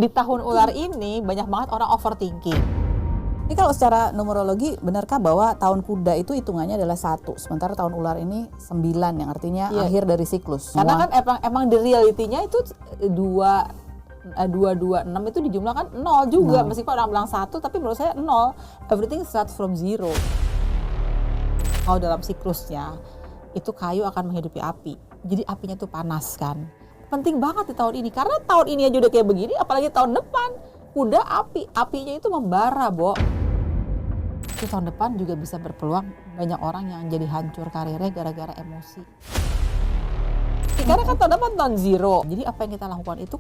di tahun ular ini banyak banget orang overthinking. Ini kalau secara numerologi, benarkah bahwa tahun kuda itu hitungannya adalah 1, sementara tahun ular ini 9, yang artinya akhir dari siklus? Karena kan emang di realitinya itu 226 itu dijumlahkan 0 juga, meskipun orang bilang 1, tapi menurut saya 0. Everything starts from 0. Kalau dalam siklusnya, itu kayu akan menghidupi api. Jadi apinya tuh panas kan. Penting banget di tahun ini, karena tahun ini aja udah kayak begini, apalagi tahun depan. Kuda apinya itu membara, Bo. Itu tahun depan juga bisa berpeluang banyak orang yang jadi hancur karirnya gara-gara emosi. Karena kan tahun depan tahun 0, jadi apa yang kita lakukan itu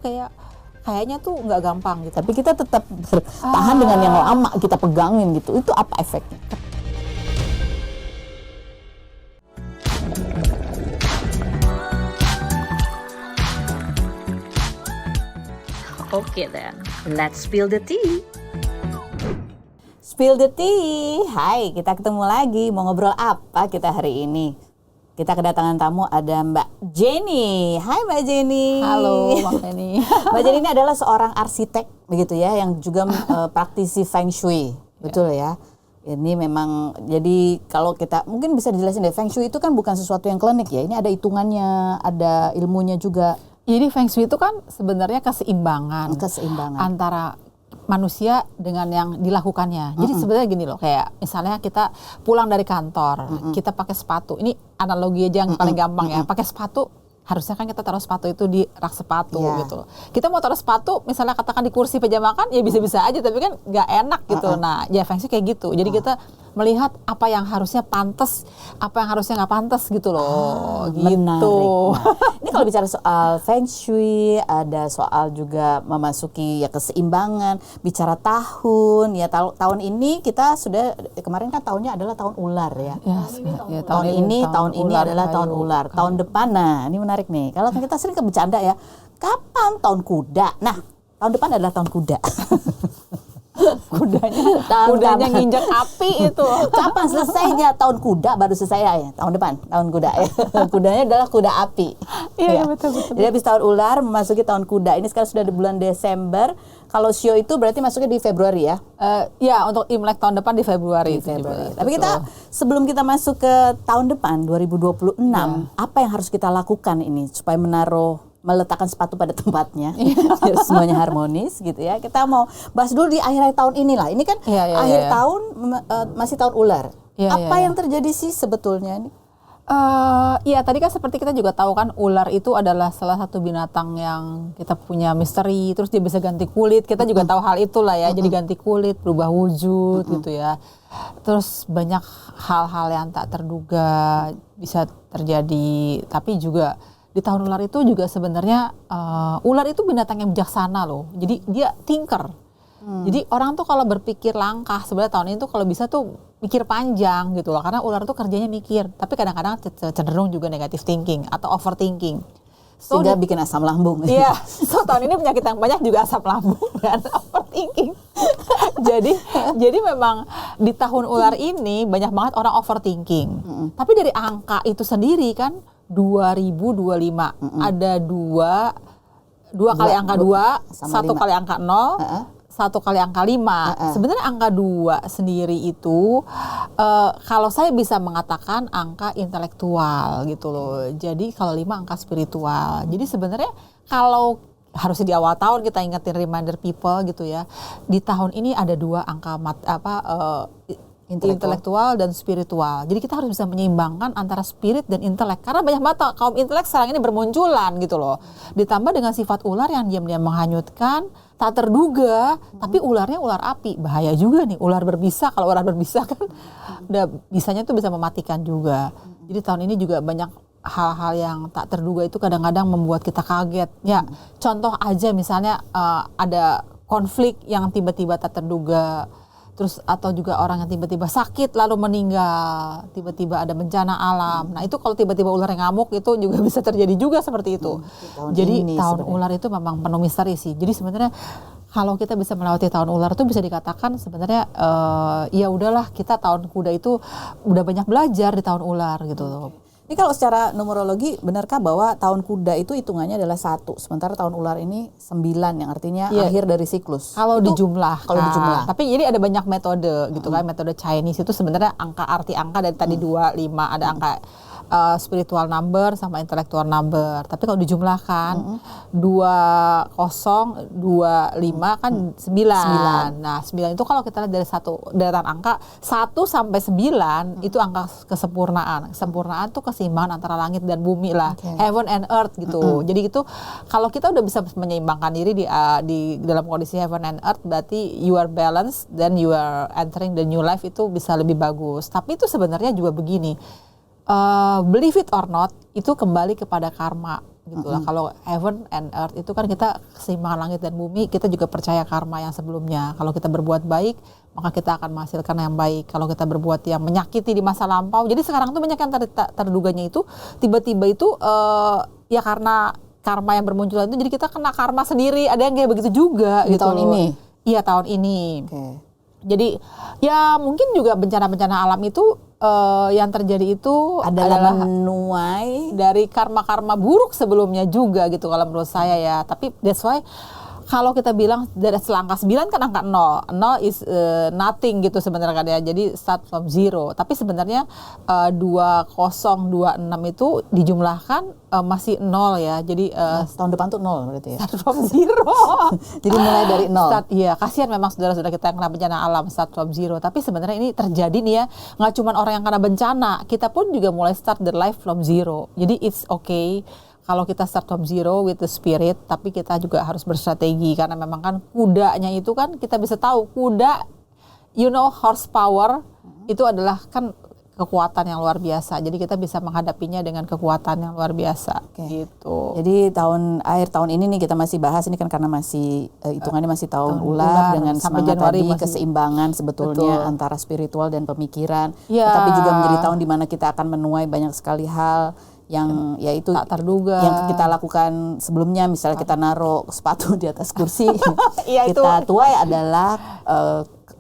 kayaknya tuh nggak gampang gitu. Tapi kita tetap bertahan dengan yang lama, kita pegangin gitu. Itu apa efeknya? Okay then, let's spill the tea. Spill the tea. Hai, kita ketemu lagi. Mau ngobrol apa kita hari ini? Kita kedatangan tamu, ada Mbak Jenny. Hai Mbak Jenny. Halo Mbak Jenny. Mbak Jenny ini adalah seorang arsitek begitu ya, yang juga praktisi Feng Shui. Betul ya. Ini memang, jadi kalau kita mungkin bisa dijelasin deh, Feng Shui itu kan bukan sesuatu yang klinik ya. Ini ada hitungannya, ada ilmunya juga. Jadi Feng Shui itu kan sebenarnya keseimbangan antara manusia dengan yang dilakukannya. Jadi sebenarnya gini loh, kayak misalnya kita pulang dari kantor, kita pakai sepatu. Ini analogi aja yang paling gampang ya. Pakai sepatu, harusnya kan kita taruh sepatu itu di rak sepatu gitu. Kita mau taruh sepatu, misalnya katakan di kursi meja makan, ya bisa-bisa aja, tapi kan nggak enak gitu. Nah, ya Feng Shui kayak gitu. Jadi kita melihat apa yang harusnya pantas, apa yang harusnya nggak pantas gitu loh. Gitu. Menarik. Nah, ini kalau bicara soal Feng Shui, ada soal juga memasuki ya keseimbangan, bicara tahun, ya tahun ini kita sudah, kemarin kan tahunnya adalah tahun ular ya. Tahun ini adalah tahun ular. Tahun depan, nah ini menarik nih. Kalau kita sering bercanda ya, kapan tahun kuda? Nah, tahun depan adalah tahun kuda. Kudanya nginjak api itu. Kapan selesainya tahun kuda? Baru selesai ya, tahun depan tahun kuda ya. Kudanya adalah kuda api. Iya, betul. Jadi habis tahun ular memasuki tahun kuda. Ini sekarang sudah di bulan Desember. Kalau Shio itu berarti masuknya di Februari ya? Ya, untuk Imlek tahun depan di Februari. Tapi kita sebelum kita masuk ke tahun depan 2026, apa yang harus kita lakukan ini supaya meletakkan sepatu pada tempatnya, biar semuanya harmonis gitu ya. Kita mau bahas dulu di akhir tahun inilah. Ini kan akhir tahun, masih tahun ular. Apa yang terjadi sih sebetulnya ini? Iya, tadi kan seperti kita juga tahu kan, ular itu adalah salah satu binatang yang kita punya misteri. Terus dia bisa ganti kulit. Kita juga tahu hal itulah ya. Jadi ganti kulit, berubah wujud gitu ya. Terus banyak hal-hal yang tak terduga bisa terjadi. Tapi juga di tahun ular itu juga sebenarnya ular itu binatang yang bijaksana loh. Jadi dia thinker. Jadi orang tuh kalau berpikir langkah, sebenarnya tahun ini tuh kalau bisa tuh mikir panjang gitu loh. Karena ular tuh kerjanya mikir. Tapi kadang-kadang cenderung juga negative thinking atau overthinking. Sehingga bikin asam lambung. Iya. So tahun ini penyakit yang banyak juga asam lambung dan overthinking. jadi memang di tahun ular ini banyak banget orang overthinking. Tapi dari angka itu sendiri kan 2025 ada dua kali angka 2, 1 kali angka 0, 1 kali angka 5. Sebenarnya angka 2 sendiri itu kalau saya bisa mengatakan angka intelektual gitu loh. Jadi kalau 5 angka spiritual. Jadi sebenarnya kalau harusnya di awal tahun kita ingetin reminder people gitu ya. Di tahun ini ada 2 angka intelektual dan spiritual. Jadi kita harus bisa menyeimbangkan antara spirit dan intelek. Karena banyak banget kaum intelek sekarang ini bermunculan gitu loh. Ditambah dengan sifat ular yang diam-diam menghanyutkan, tak terduga, tapi ularnya ular api. Bahaya juga nih, ular berbisa. Kalau ular berbisa kan udah bisanya tuh bisa mematikan juga. Jadi tahun ini juga banyak hal-hal yang tak terduga itu kadang-kadang membuat kita kaget. Ya, contoh aja misalnya ada konflik yang tiba-tiba tak terduga. Terus atau juga orang yang tiba-tiba sakit lalu meninggal, tiba-tiba ada bencana alam. Nah itu kalau tiba-tiba ular yang ngamuk itu juga bisa terjadi juga seperti itu. Jadi tahun ular itu memang penuh misteri sih. Jadi sebenarnya kalau kita bisa melewati tahun ular itu bisa dikatakan sebenarnya ya udahlah, kita tahun kuda itu udah banyak belajar di tahun ular gitu loh. Ini kalau secara numerologi, benarkah bahwa tahun kuda itu hitungannya adalah 1, sementara tahun ular ini 9, yang artinya akhir dari siklus? Kalau dijumlah. Kalau dijumlah. Tapi jadi ada banyak metode gitu kan. Metode Chinese itu sebenarnya arti angka dari tadi 2, 5, ada angka spiritual number sama intellectual number. Tapi kalau dijumlahkan 2, 0, 2, 5 kan 9. Nah, 9 itu kalau kita lihat dari deretan angka 1 sampai 9 itu angka kesempurnaan. Kesempurnaan tuh keseimbangan antara langit dan bumi lah. Heaven and earth gitu. Jadi itu kalau kita udah bisa menyeimbangkan diri di dalam kondisi heaven and earth, berarti you are balanced, then you are entering the new life, itu bisa lebih bagus. Tapi itu sebenarnya juga begini. Believe it or not, itu kembali kepada karma gitu lah. Kalau heaven and earth itu kan kita keseimbangan langit dan bumi, kita juga percaya karma yang sebelumnya. Kalau kita berbuat baik, maka kita akan menghasilkan yang baik. Kalau kita berbuat yang menyakiti di masa lampau, jadi sekarang tuh banyak yang terduganya itu tiba-tiba itu ya karena karma yang bermunculan itu, jadi kita kena karma sendiri. Ada yang kayak begitu juga di gitu tahun ini. Iya, tahun ini. Jadi ya mungkin juga bencana-bencana alam itu yang terjadi itu adalah menuai dari karma-karma buruk sebelumnya juga gitu kalau menurut saya ya. Tapi that's why kalau kita bilang dari angka 9 kan angka 0. 0 is nothing gitu sebenarnya kan ya. Jadi start from zero. Tapi sebenarnya 2026 itu dijumlahkan masih 0 ya. Jadi tahun depan tuh 0 berarti ya. Start from zero. Jadi mulai dari 0. Iya, kasihan memang saudara-saudara kita yang kena bencana alam, start from zero. Tapi sebenarnya ini terjadi nih ya, nggak cuma orang yang kena bencana, kita pun juga mulai start the life from zero. Jadi it's okay kalau kita start from zero with the spirit, tapi kita juga harus berstrategi karena memang kan kudanya itu kan kita bisa tahu kuda, horsepower itu adalah kan kekuatan yang luar biasa. Jadi kita bisa menghadapinya dengan kekuatan yang luar biasa gitu. Jadi akhir tahun ini nih kita masih bahas ini kan karena masih hitungannya masih tahun ular dengan sampai semangat Januari tadi masih, keseimbangan sebetulnya antara spiritual dan pemikiran. Ya. Tapi juga menjadi tahun di mana kita akan menuai banyak sekali hal yang yaitu tak terduga yang kita lakukan sebelumnya, misalnya kita naruh sepatu di atas kursi. Ya, kita tuai adalah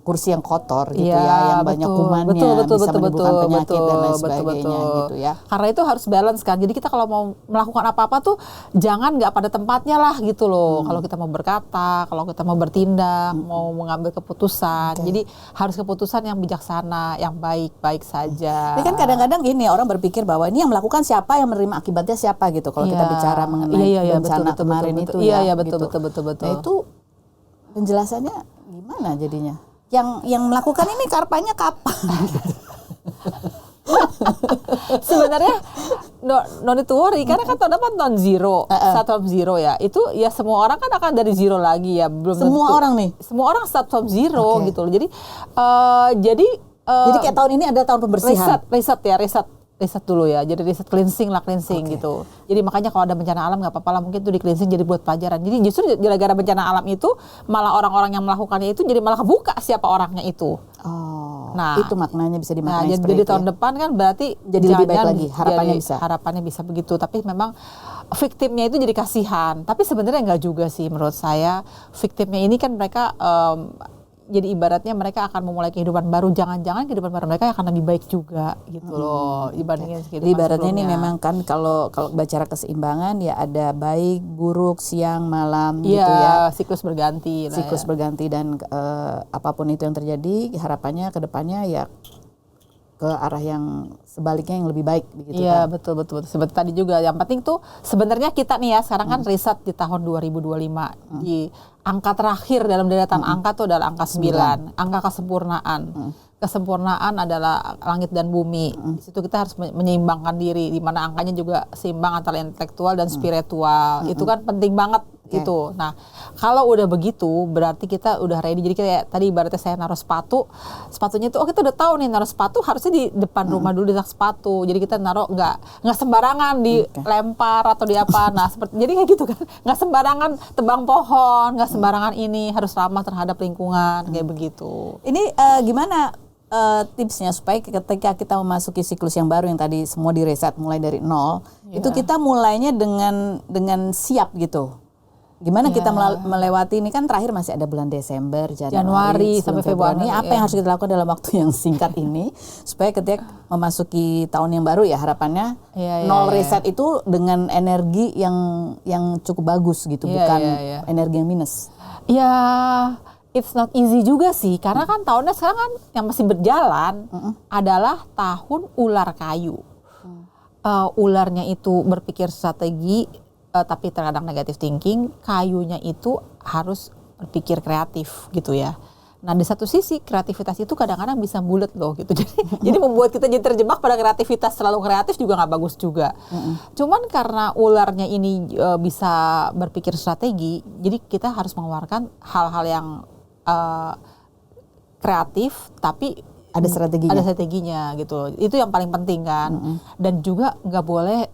kursi yang kotor gitu ya, yang banyak kumannya, bisa menimbulkan penyakit dan lain sebagainya gitu ya. Karena itu harus balance kan. Jadi kita kalau mau melakukan apa-apa tuh jangan nggak pada tempatnya lah gitu loh. Kalau kita mau berkata, kalau kita mau bertindak, mau mengambil keputusan. Jadi harus keputusan yang bijaksana, yang baik-baik saja. Tapi kan kadang-kadang gini, orang berpikir bahwa ini yang melakukan siapa, yang menerima akibatnya siapa gitu. Kalau kita bicara mengenai bencana kemarin itu ya. Iya, betul. Nah itu penjelasannya gimana jadinya? Yang melakukan ini karpanya kapan? Sebenarnya no need to worry karena kan tahun depan tahun zero, start from zero ya. Itu ya semua orang kan akan dari zero lagi ya. Belum semua tentu. Orang nih. Semua orang start from zero gitu loh. Jadi kayak tahun ini adalah tahun pembersihan. Riset dulu ya, jadi riset cleansing gitu. Jadi makanya kalau ada bencana alam nggak apa-apa lah, mungkin itu di cleansing jadi buat pelajaran. Jadi justru gara-gara bencana alam itu malah orang-orang yang melakukannya itu jadi malah kebuka siapa orangnya itu. Nah itu maknanya bisa dimaknai jadi tahun depan kan berarti jadi lebih baik lagi, harapannya bisa begitu. Tapi memang victimnya itu jadi kasihan. Tapi sebenarnya nggak juga sih menurut saya. Victimnya ini kan mereka jadi ibaratnya mereka akan memulai kehidupan baru, jangan-jangan kehidupan baru mereka akan lebih baik juga gitu loh dibandingin kehidupan jadi ibaratnya sebelumnya. Ini memang kan kalau bicara keseimbangan ya ada baik, buruk, siang, malam gitu ya. Siklus berganti. Berganti dan apapun itu yang terjadi, harapannya ke depannya ya ke arah yang sebaliknya yang lebih baik begitu kan. Iya, betul. Seperti tadi juga yang penting tuh sebenarnya kita nih ya sekarang kan riset di tahun 2025 di angka terakhir dalam deretan angka tuh adalah angka 9, angka kesempurnaan. Kesempurnaan adalah langit dan bumi. Di situ kita harus menyeimbangkan diri di mana angkanya juga seimbang antara intelektual dan spiritual. Itu kan penting banget itu. Nah, kalau udah begitu berarti kita udah ready. Jadi kayak tadi ibaratnya saya naruh sepatunya tuh kita udah tahu nih naruh sepatu harusnya di depan rumah dulu di sepatu. Jadi kita naruh nggak sembarangan dilempar atau di apa. Nah, jadi kayak gitu kan. Nggak sembarangan tebang pohon, nggak sembarangan ini, harus ramah terhadap lingkungan kayak begitu. Ini gimana tipsnya supaya ketika kita memasuki siklus yang baru yang tadi semua direset mulai dari nol, itu kita mulainya dengan siap gitu. Gimana kita melewati ini, kan terakhir masih ada bulan Desember, Januari sampai Februari. Apa yang harus kita lakukan dalam waktu yang singkat ini supaya ketika memasuki tahun yang baru ya harapannya nol reset itu dengan energi yang cukup bagus gitu, bukan energi yang minus. Ya, it's not easy juga sih, karena kan tahunnya sekarang kan yang masih berjalan adalah tahun ular kayu. Ularnya itu berpikir strategi, tapi terkadang negative thinking. Kayunya itu harus berpikir kreatif gitu ya. Nah di satu sisi kreativitas itu kadang-kadang bisa bulet loh gitu. Jadi membuat kita jadi terjebak pada kreativitas, terlalu kreatif juga nggak bagus juga. Cuman karena ularnya ini bisa berpikir strategi, jadi kita harus mengeluarkan hal-hal yang kreatif tapi ada strateginya gitu. Itu yang paling penting kan. Dan juga nggak boleh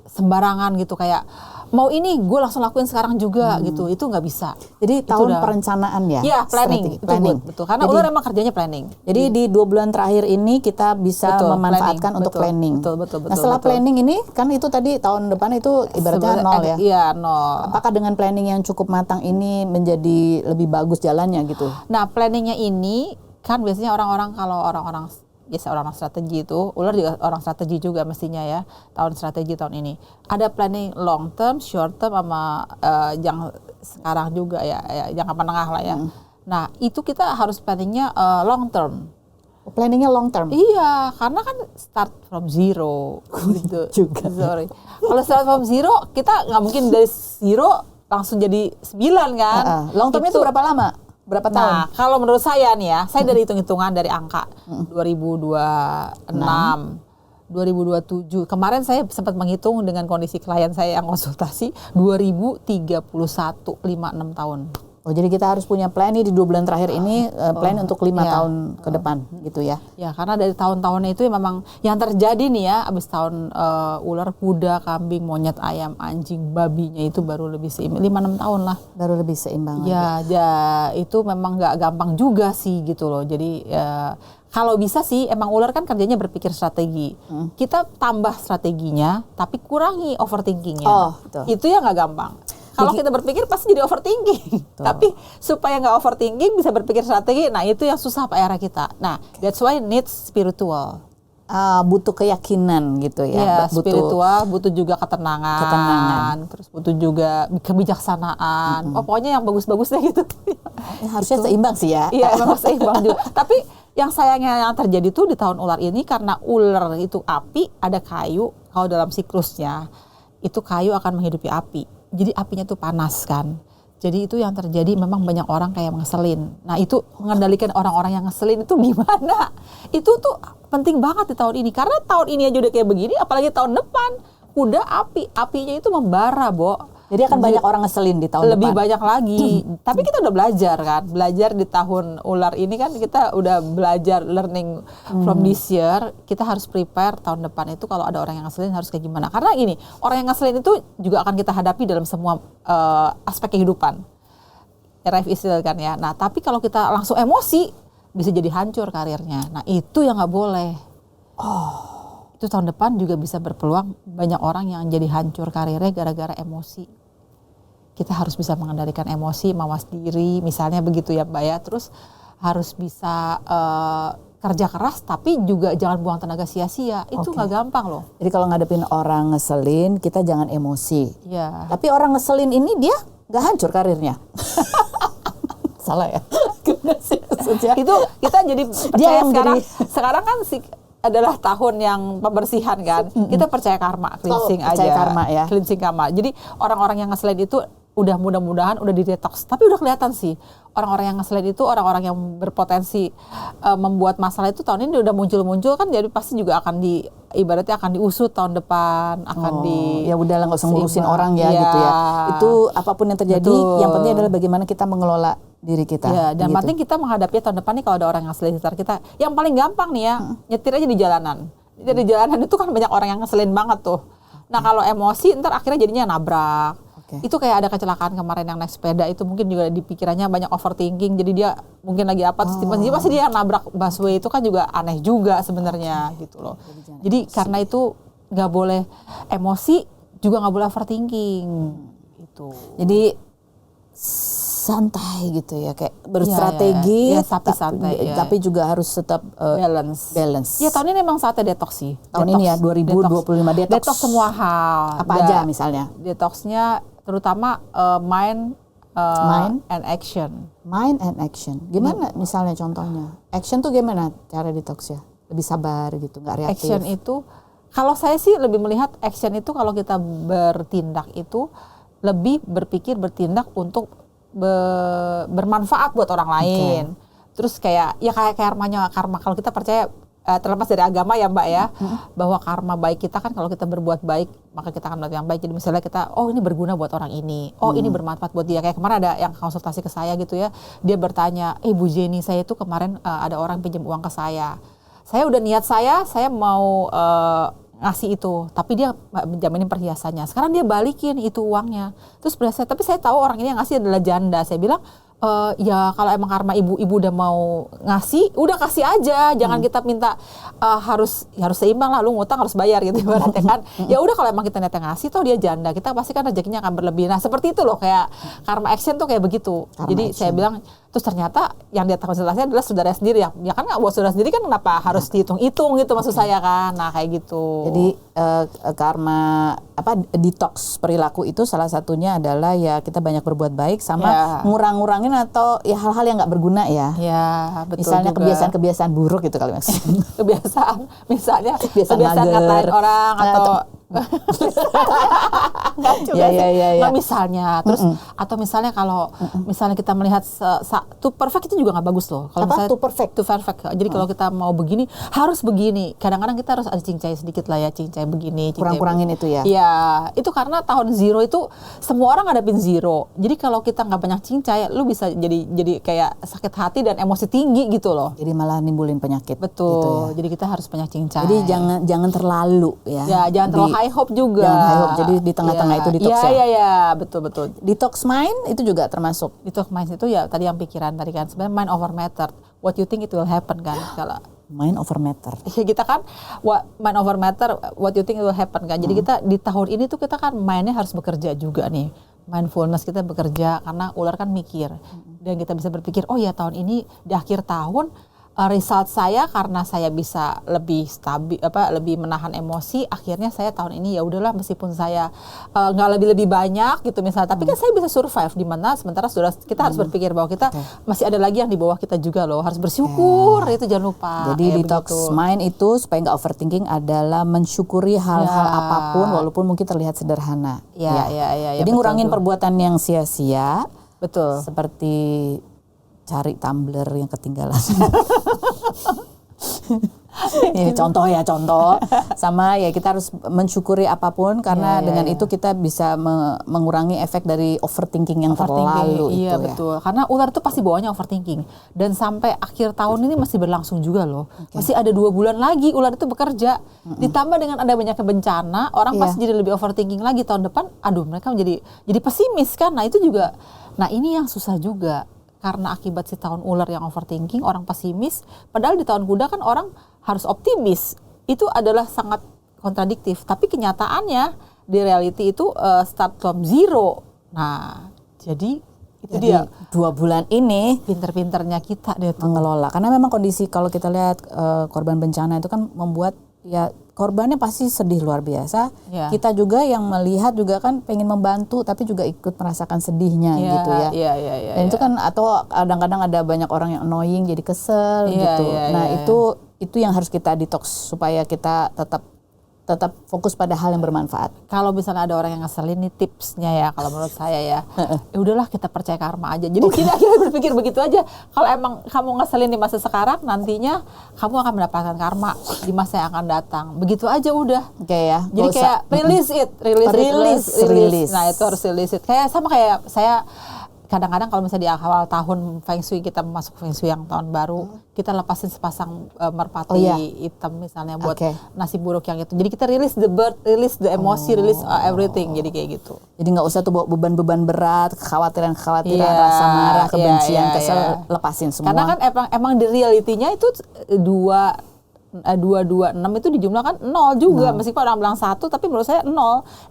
sembarangan gitu, kayak mau ini gue langsung lakuin sekarang juga gitu. Itu nggak bisa. Jadi tahun perencanaan ya. Iya, planning. Betul. Karena ular emang kerjanya planning. Jadi di 2 bulan terakhir ini kita bisa memanfaatkan untuk planning. Betul. Nah setelah planning ini kan itu tadi tahun depan itu ibaratnya nol ya. Iya, nol. Apakah dengan planning yang cukup matang ini menjadi lebih bagus jalannya gitu? Nah planningnya ini kan biasanya orang-orang biasa orang strategi itu, ular juga orang strategi juga mestinya ya, tahun strategi tahun ini. Ada planning long term, short term, sama yang sekarang juga ya jangka menengah lah ya. Nah itu kita harus planningnya long term. Planningnya long term? Iya, karena kan start from zero gitu. Juga. Sorry. Kalau start from zero, kita nggak mungkin dari zero langsung jadi 9 kan. Long term itu berapa lama? Berapa tahun? Nah, kalau menurut saya nih ya, saya dari hitung-hitungan dari angka 2026, 2027. Kemarin saya sempat menghitung dengan kondisi klien saya yang konsultasi 2031, 5-6 tahun. Oh, jadi kita harus punya plan nih di 2 bulan terakhir ini, plan untuk 5 tahun ke depan gitu ya. Ya, karena dari tahun-tahunnya itu memang yang terjadi nih ya, abis tahun ular, kuda, kambing, monyet, ayam, anjing, babinya itu baru lebih 5-6 tahun lah. Baru lebih seimbang ya, lagi. Ya, itu memang nggak gampang juga sih gitu loh. Jadi kalau bisa sih emang ular kan kerjanya berpikir strategi. Kita tambah strateginya, tapi kurangi overthinkingnya. Itu yang nggak gampang. Kalau kita berpikir pasti jadi overthinking. Tapi supaya nggak overthinking bisa berpikir strategi, nah itu yang susah PR kita. Nah, that's why needs spiritual. Butuh keyakinan gitu ya. Spiritual, butuh juga ketenangan. Terus butuh juga kebijaksanaan. Pokoknya yang bagus-bagusnya gitu. Harusnya seimbang sih ya. Iya, memang seimbang juga. Tapi yang sayangnya yang terjadi tuh di tahun ular ini, karena ular itu api, ada kayu. Kalau dalam siklusnya itu kayu akan menghidupi api. Jadi apinya tuh panas kan. Jadi itu yang terjadi, memang banyak orang kayak ngeselin. Nah itu mengendalikan orang-orang yang ngeselin itu gimana? Itu tuh penting banget di tahun ini. Karena tahun ini aja udah kayak begini, apalagi tahun depan. Udah apinya itu membara, Bo. Jadi akan banyak orang ngeselin di tahun lebih depan. Banyak lagi. Tapi kita udah belajar kan. Belajar di tahun ular ini kan kita udah belajar learning from this year. Kita harus prepare tahun depan itu kalau ada orang yang ngeselin harus kayak gimana. Karena ini, orang yang ngeselin itu juga akan kita hadapi dalam semua aspek kehidupan. Life is still kan ya. Nah tapi kalau kita langsung emosi, bisa jadi hancur karirnya. Nah itu yang nggak boleh. Itu tahun depan juga bisa berpeluang banyak orang yang jadi hancur karirnya gara-gara emosi. Kita harus bisa mengendalikan emosi, mawas diri, misalnya begitu ya Mbak ya. Terus harus bisa kerja keras, tapi juga jangan buang tenaga sia-sia. Itu nggak gampang loh. Jadi kalau ngadepin orang ngeselin, kita jangan emosi. Iya. Tapi orang ngeselin ini dia nggak hancur karirnya. Salah ya? Itu kita jadi percaya sekarang kan adalah tahun yang pembersihan kan. Kita percaya karma, cleansing aja. Percaya karma ya. Cleansing karma. Jadi orang-orang yang ngeselin itu udah mudah-mudahan udah di detox. Tapi udah kelihatan sih orang-orang yang ngeselin itu orang-orang yang berpotensi membuat masalah itu tahun ini udah muncul-muncul kan, jadi pasti juga akan ibaratnya akan diusut tahun depan, akan ya udahlah nggak usah ngurusin orang ya gitu ya. Itu apapun yang terjadi, yang penting adalah bagaimana kita mengelola diri kita. Ya, dan gitu. penting kita menghadapi tahun depan nih kalau ada orang yang ngeselin sekitar kita. Yang paling gampang nih ya, nyetir aja di jalanan. Di jalanan itu kan banyak orang yang ngeselin banget tuh. Nah kalau emosi ntar akhirnya jadinya nabrak. Itu kayak ada kecelakaan kemarin yang naik sepeda itu mungkin juga di pikirannya banyak overthinking, jadi dia mungkin lagi apa terus tiba-tiba pasti dia nabrak busway. Itu kan juga aneh juga sebenarnya gitu loh. Jadi karena itu nggak boleh emosi, juga nggak boleh overthinking itu. Jadi santai gitu ya, kayak berstrategi, Iya, sapi santai, iya. tapi juga harus tetap balance. Ya tahun ini memang saatnya detox sih. Tahun ini ya 2025 detox. Detox semua hal. Apa aja misalnya? Detoxnya terutama mind and action. Mind and action. Gimana misalnya contohnya? Action tuh gimana cara detox ya? Lebih sabar gitu, nggak reaktif. Action itu, kalau saya sih lebih melihat action itu kalau kita bertindak itu lebih berpikir bertindak untuk bermanfaat buat orang lain. Terus kayak karma kalau kita percaya terlepas dari agama ya Mbak ya, bahwa karma baik kita kan kalau kita berbuat baik maka kita akan melihat yang baik. Jadi misalnya kita ini berguna buat orang ini, ini bermanfaat buat dia. Kayak kemarin ada yang konsultasi ke saya gitu ya, dia bertanya, Bu Jenny, saya itu kemarin ada orang pinjam uang ke saya udah niat saya mau ngasih itu, tapi dia menjaminin perhiasannya. Sekarang dia balikin itu uangnya. Terus tapi saya tahu orang ini yang ngasih adalah janda. Saya bilang, ya kalau emang karma ibu udah mau ngasih, udah kasih aja. Jangan kita minta harus seimbang lah, lu ngutang harus bayar gitu ibaratnya kan. Ya udah kalau emang kita niatnya ngasih, toh dia janda, kita pasti kan rezekinya akan berlebih. Nah seperti itu loh, kayak karma action tuh kayak begitu. Jadi saya bilang, terus ternyata yang dia konsultasinya adalah saudara sendiri ya kan nggak buat saudara sendiri kan, kenapa harus dihitung-hitung gitu maksud saya kan. Nah kayak gitu. Jadi karma detox perilaku itu salah satunya adalah ya kita banyak berbuat baik sama ngurang-ngurangin atau ya hal-hal yang nggak berguna ya. Ya betul. Misalnya juga. kebiasaan buruk gitu kali maksudnya. Kebiasaan kebiasaan ngatain orang atau ya. Misalnya terus atau misalnya kalau misalnya kita melihat too perfect itu juga nggak bagus loh. Kalau misalnya too perfect. Jadi kalau kita mau begini harus begini. Kadang-kadang kita harus ada cincai sedikit lah ya, cincai begini. Kurang-kurangin itu ya. Iya, itu karena tahun zero itu semua orang ngadepin zero. Jadi kalau kita nggak banyak cincai, lu bisa jadi kayak sakit hati dan emosi tinggi gitu loh. Jadi malah nimbulin penyakit. Betul. Gitu ya. Jadi kita harus banyak cincai. Jadi jangan terlalu ya. Ya, jangan terlalu high hope juga. Jangan high hope. Jadi di tengah-tengah itu detox ya. Iya, betul. Detox mind itu juga termasuk. Detox mind itu ya tadi yang pikiran tadi kan. Sebenarnya mind over matter. What you think it will happen kan kalau mind over matter. Ya kita kan mind over matter, what you think it will happen kan. Jadi kita di tahun ini tuh kita kan mindnya harus bekerja juga nih. Mindfulness kita bekerja karena ular kan mikir. Dan kita bisa berpikir, oh ya tahun ini di akhir tahun result saya karena saya bisa lebih stabil lebih menahan emosi, akhirnya saya tahun ini ya udahlah meskipun saya nggak lebih banyak gitu misalnya, tapi kan saya bisa survive di mana sementara kita harus berpikir bahwa kita masih ada lagi yang di bawah kita juga loh, harus bersyukur itu jangan lupa. Jadi detox mind itu supaya nggak overthinking adalah mensyukuri hal-hal apapun walaupun mungkin terlihat sederhana. Ya. Jadi ngurangin perbuatan yang sia-sia. Betul. Seperti cari tumbler yang ketinggalan. Ini contoh sama ya kita harus mensyukuri apapun karena dengan itu kita bisa mengurangi efek dari overthinking yang terlalu itu. Iya betul, karena ular itu pasti bawanya overthinking dan sampai akhir tahun ini masih berlangsung juga loh. Masih ada 2 bulan lagi ular itu bekerja. Ditambah dengan ada banyak bencana, orang pasti jadi lebih overthinking lagi tahun depan. Aduh, mereka jadi pesimis kan. Nah itu juga, ini yang susah juga. Karena akibat si tahun ular yang overthinking, orang pesimis. Padahal di tahun kuda kan orang harus optimis. Itu adalah sangat kontradiktif. Tapi kenyataannya di reality itu start from zero. Nah, jadi itu dia 2 bulan ini pinter-pinternya kita deh tuh mengelola. Karena memang kondisi kalau kita lihat korban bencana itu kan membuat ya korbannya pasti sedih luar biasa. Kita juga yang melihat juga kan pengen membantu tapi juga ikut merasakan sedihnya gitu ya. Dan itu kan atau kadang-kadang ada banyak orang yang annoying jadi kesel gitu. Itu yang harus kita detox supaya kita tetap fokus pada hal yang bermanfaat. Kalau misalnya ada orang yang ngeselin nih tipsnya ya kalau menurut saya ya udahlah kita percaya karma aja. Jadi kita akhirnya berpikir begitu aja. Kalau emang kamu ngeselin di masa sekarang, nantinya kamu akan mendapatkan karma di masa yang akan datang. Begitu aja udah. Ya. Jadi kayak release it. Nah itu harus release it. Kayak sama kayak saya kadang-kadang kalau misalnya di awal tahun Feng Shui kita masuk Feng Shui yang tahun baru, kita lepasin sepasang merpati hitam misalnya buat nasib buruk yang itu. Jadi kita release the bird, release the emosi, release everything. Jadi kayak gitu. Jadi nggak usah tuh bawa beban-beban berat, kekhawatiran, rasa marah, kebencian, kesel, lepasin semua. Karena kan emang di realitinya itu 226 itu dijumlahkan 0 juga. Meskipun orang bilang 1, tapi menurut saya 0.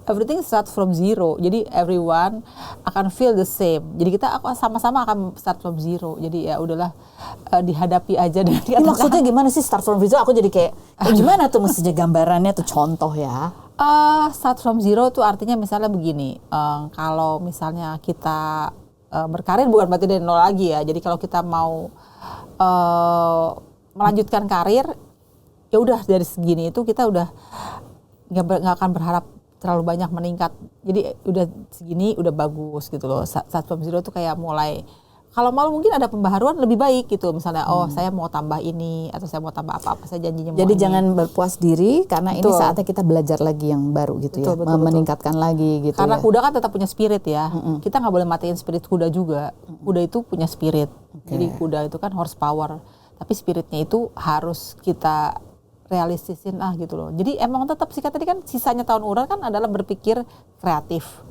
Everything start from 0. Jadi everyone akan feel the same. Jadi kita sama-sama akan start from 0. Jadi ya udahlah, dihadapi aja dengan Ini maksudnya gimana sih start from zero? Aku jadi kayak gimana tuh mestinya gambarannya tuh, contoh ya. Start from 0 tuh artinya misalnya begini. Kalau misalnya kita berkarir bukan berarti dari 0 lagi ya. Jadi kalau kita mau melanjutkan karir, ya udah dari segini itu kita udah nggak akan berharap terlalu banyak meningkat. Jadi udah segini udah bagus gitu loh. Start from 0 itu kayak mulai, kalau malu mungkin ada pembaharuan lebih baik gitu. Misalnya saya mau tambah ini atau saya mau tambah apa-apa, saya janjinya mau Jadi ini. jangan berpuas diri karena ini saatnya kita belajar lagi yang baru gitu ya. Betul. Meningkatkan lagi gitu karena ya. kuda kan tetap punya spirit ya. Kita nggak boleh matiin spirit kuda juga. Kuda itu punya spirit. Jadi kuda itu kan horsepower. Tapi spiritnya itu harus kita realistisin gitu loh. Jadi emang tetap sih tadi kan sisanya tahun ular kan adalah berpikir kreatif.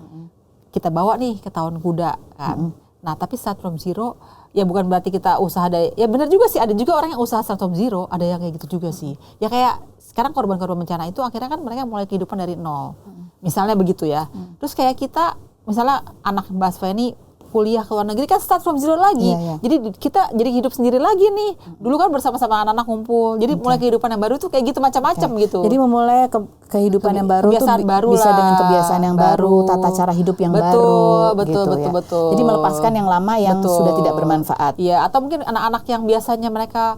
Kita bawa nih ke tahun kuda kan. Nah tapi start from zero ya bukan berarti kita usaha dari, ya benar juga sih, ada juga orang yang usaha start from zero, ada yang kayak gitu juga sih. Ya kayak sekarang korban-korban bencana itu akhirnya kan mereka mulai kehidupan dari nol. Misalnya begitu ya. Terus kayak kita misalnya anak Mbak Asfa ini kuliah ke luar negeri kan start from zero lagi. Jadi kita jadi hidup sendiri lagi nih. Dulu kan bersama-sama anak-anak ngumpul. Jadi mulai kehidupan yang baru tuh kayak gitu macam-macam gitu. Jadi memulai kehidupan yang baru tuh bisa lah. dengan kebiasaan yang baru, tata cara hidup yang baru gitu ya. Betul. Jadi melepaskan yang lama yang sudah tidak bermanfaat. Iya, atau mungkin anak-anak yang biasanya mereka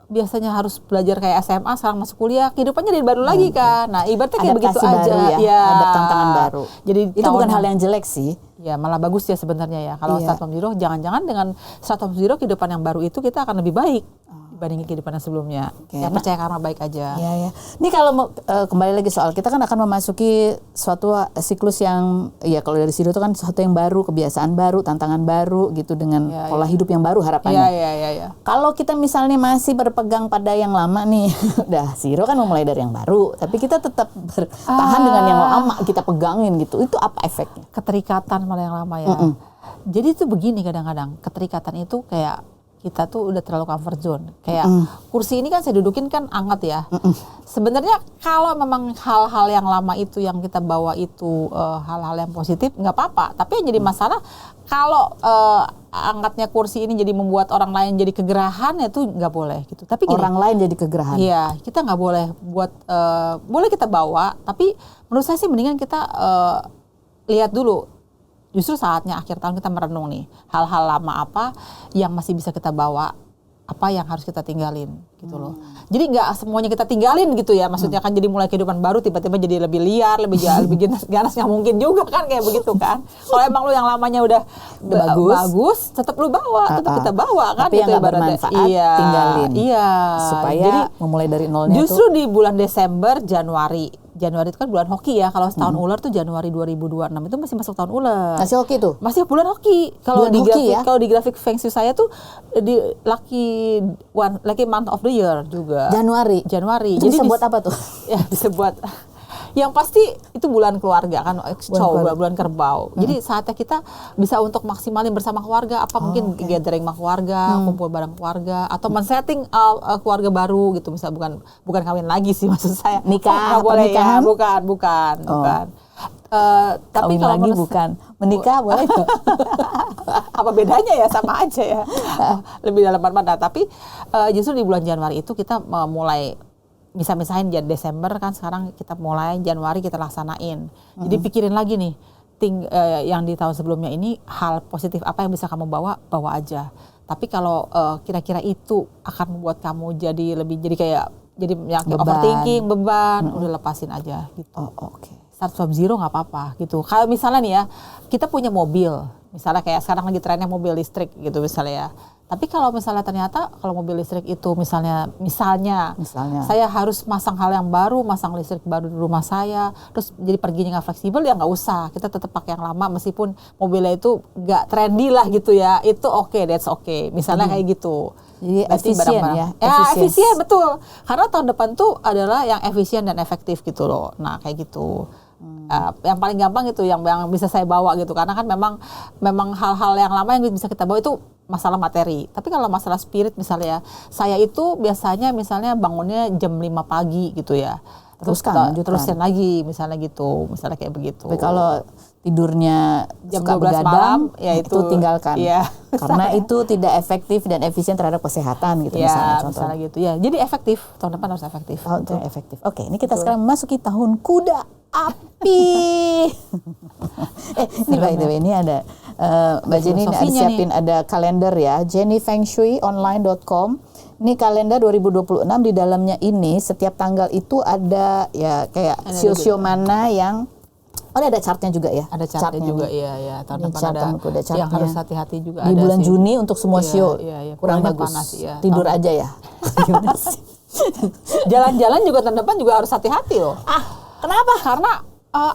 biasanya harus belajar kayak SMA, sekarang masuk kuliah, kehidupannya dari baru lagi kan. Nah, ibaratnya kayak begitu Adaptasi aja. baru ya, ada tantangan baru. Jadi itu bukan hal yang jelek sih. Ya, malah bagus ya sebenarnya ya. Kalau start from zero, jangan-jangan dengan start from zero kehidupan yang baru itu kita akan lebih baik dibandingin kehidupan yang sebelumnya. Ya percaya karma baik aja. Iya. Ini kalau kembali lagi soal kita kan akan memasuki suatu siklus yang ya kalau dari situ itu kan sesuatu yang baru, kebiasaan baru, tantangan baru gitu dengan pola hidup yang baru harapannya. Iya. Kalau kita misalnya masih berpegang pada yang lama nih, udah zero kan memulai dari yang baru, tapi kita tetap bertahan dengan yang lama kita pegangin gitu. Itu apa efeknya? Keterikatan malah yang lama ya. Jadi itu begini kadang-kadang, keterikatan itu kayak kita tuh udah terlalu comfort zone. Kayak kursi ini kan saya dudukin kan hangat ya. Sebenarnya kalau memang hal-hal yang lama itu yang kita bawa itu hal-hal yang positif nggak apa-apa. Tapi yang jadi masalah kalau angkatnya kursi ini jadi membuat orang lain jadi kegerahan, ya itu nggak boleh gitu. Tapi gini, orang lain jadi kegerahan. Iya, kita nggak boleh buat boleh kita bawa, tapi menurut saya sih mendingan kita lihat dulu. Justru saatnya akhir tahun kita merenung nih, hal-hal lama apa yang masih bisa kita bawa, apa yang harus kita tinggalin gitu loh. Jadi nggak semuanya kita tinggalin gitu ya, maksudnya kan jadi mulai kehidupan baru tiba-tiba jadi lebih liar, lebih ganas nggak mungkin juga kan kayak begitu kan. Kalau emang lu yang lamanya udah bagus, tetap lu bawa, tetap kita bawa kan. Tapi gitu yang nggak bermanfaat tinggalin. Iya. Supaya jadi, memulai dari nolnya justru di bulan Desember, Januari itu kan bulan hoki ya. Kalau setahun ular tuh Januari 2026 itu masih masuk tahun ular. Masih hoki tuh? Masih bulan hoki. Kalau di grafik, ya? kalau di grafik Feng Shui saya tuh di lucky month of the year juga. Januari. Jadi bisa buat apa tuh? Ya bisa buat. Yang pasti itu bulan keluarga kan, bulan kerbau. Jadi saatnya kita bisa untuk maksimalin bersama keluarga, apa mungkin gathering sama keluarga, kumpul bareng keluarga, atau men-setting keluarga baru gitu. Misalnya bukan kawin lagi sih maksud saya. Nikah, boleh ya, pernikahan? bukan. Tapi Kawin kalau lagi bukan. Menikah boleh tuh. Apa bedanya ya, sama aja ya. Lebih dalam mana. Tapi justru di bulan Januari itu kita mulai misah-misahin Desember kan, sekarang kita mulai Januari kita laksanain. Jadi pikirin lagi nih, yang di tahun sebelumnya ini hal positif apa yang bisa kamu bawa aja. Tapi kalau kira-kira itu akan membuat kamu jadi kayak overthinking, beban, udah lepasin aja gitu. Oke. Start from zero nggak apa-apa gitu. Kalau misalnya nih ya, kita punya mobil, misalnya kayak sekarang lagi trennya mobil listrik gitu misalnya ya. Tapi kalau misalnya ternyata kalau mobil listrik itu misalnya saya harus masang hal yang baru, masang listrik baru di rumah saya, terus jadi perginya nggak fleksibel, ya nggak usah. Kita tetap pakai yang lama meskipun mobilnya itu nggak trendy lah gitu ya. Itu that's okay. Misalnya kayak gitu. Jadi efisien ya. Efisien betul. Karena tahun depan tuh adalah yang efisien dan efektif gitu loh. Nah kayak gitu. Yang paling gampang itu yang bisa saya bawa gitu, karena kan memang hal-hal yang lama yang bisa kita bawa itu masalah materi. Tapi kalau masalah spirit misalnya, saya itu biasanya misalnya bangunnya jam 5 pagi gitu ya. Terusin lagi misalnya gitu, misalnya kayak begitu. Tapi kalau tidurnya jam suka 12 begadang, malam, ya itu tinggalkan. Iya. Karena itu tidak efektif dan efisien terhadap kesehatan gitu Ya, misalnya misalnya gitu ya. Jadi efektif, tahun depan harus efektif. Tahun efektif. Oke, ini kita sekarang memasuki tahun kuda api. Ini by the way, ini ada Mbak Jenny ada siapin ada kalender ya, jennyfengshuionline.com. Ini kalender 2026, di dalamnya ini setiap tanggal itu ada ya kayak sio-sio mana yang ada chartnya juga ya. Ada chartnya juga, iya. Tahun depan ada yang harus hati-hati juga. Di ada bulan sih. Juni untuk semua sio. Iya. Kurang bagus. Panas, iya. Tidur aja ya. Jalan-jalan juga tahun depan juga harus hati-hati loh. Kenapa? Karena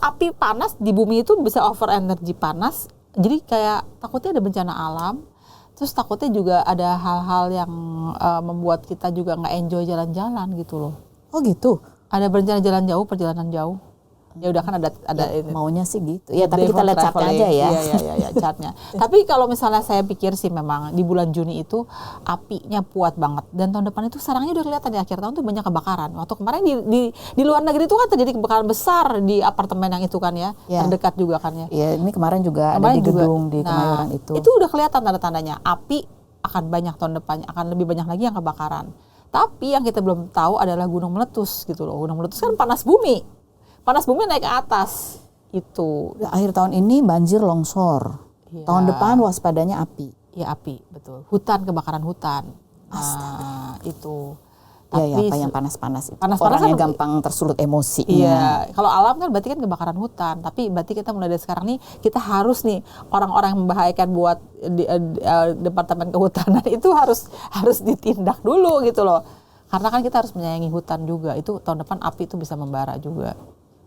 api panas di bumi itu bisa over energi panas. Jadi kayak takutnya ada bencana alam. Terus takutnya juga ada hal-hal yang membuat kita juga nggak enjoy jalan-jalan gitu loh. Oh gitu. Ada berencana jalan jauh, perjalanan jauh. Ya udah kan ada ya, maunya sih gitu. Ya tapi kita lihat chartnya aja ya. Iya chartnya. Tapi kalau misalnya saya pikir sih memang di bulan Juni itu apinya kuat banget, dan tahun depan itu sarangnya udah kelihatan di akhir tahun tuh banyak kebakaran. Waktu kemarin di luar negeri itu kan terjadi kebakaran besar di apartemen yang itu kan ya, terdekat juga kan ya. Iya, ini kemarin juga ada di gedung di Kemayoran itu. Itu udah kelihatan tanda-tandanya api akan banyak tahun depannya, akan lebih banyak lagi yang kebakaran. Tapi yang kita belum tahu adalah gunung meletus gitu loh. Gunung meletus kan panas bumi. Panas bumi naik ke atas itu. Akhir tahun ini banjir longsor. Ya. Tahun depan waspadanya api. Ya api, betul. Hutan, kebakaran hutan. Nah, itu. Tapi apa yang panas-panas itu. Panas-panas orangnya gampang tersulut emosinya. Iya, kalau alam kan berarti kan kebakaran hutan. Tapi berarti kita mulai dari sekarang nih, kita harus nih orang-orang yang membahayakan buat departemen kehutanan itu harus ditindak dulu gitu loh. Karena kan kita harus menyayangi hutan juga. Itu tahun depan api itu bisa membara juga.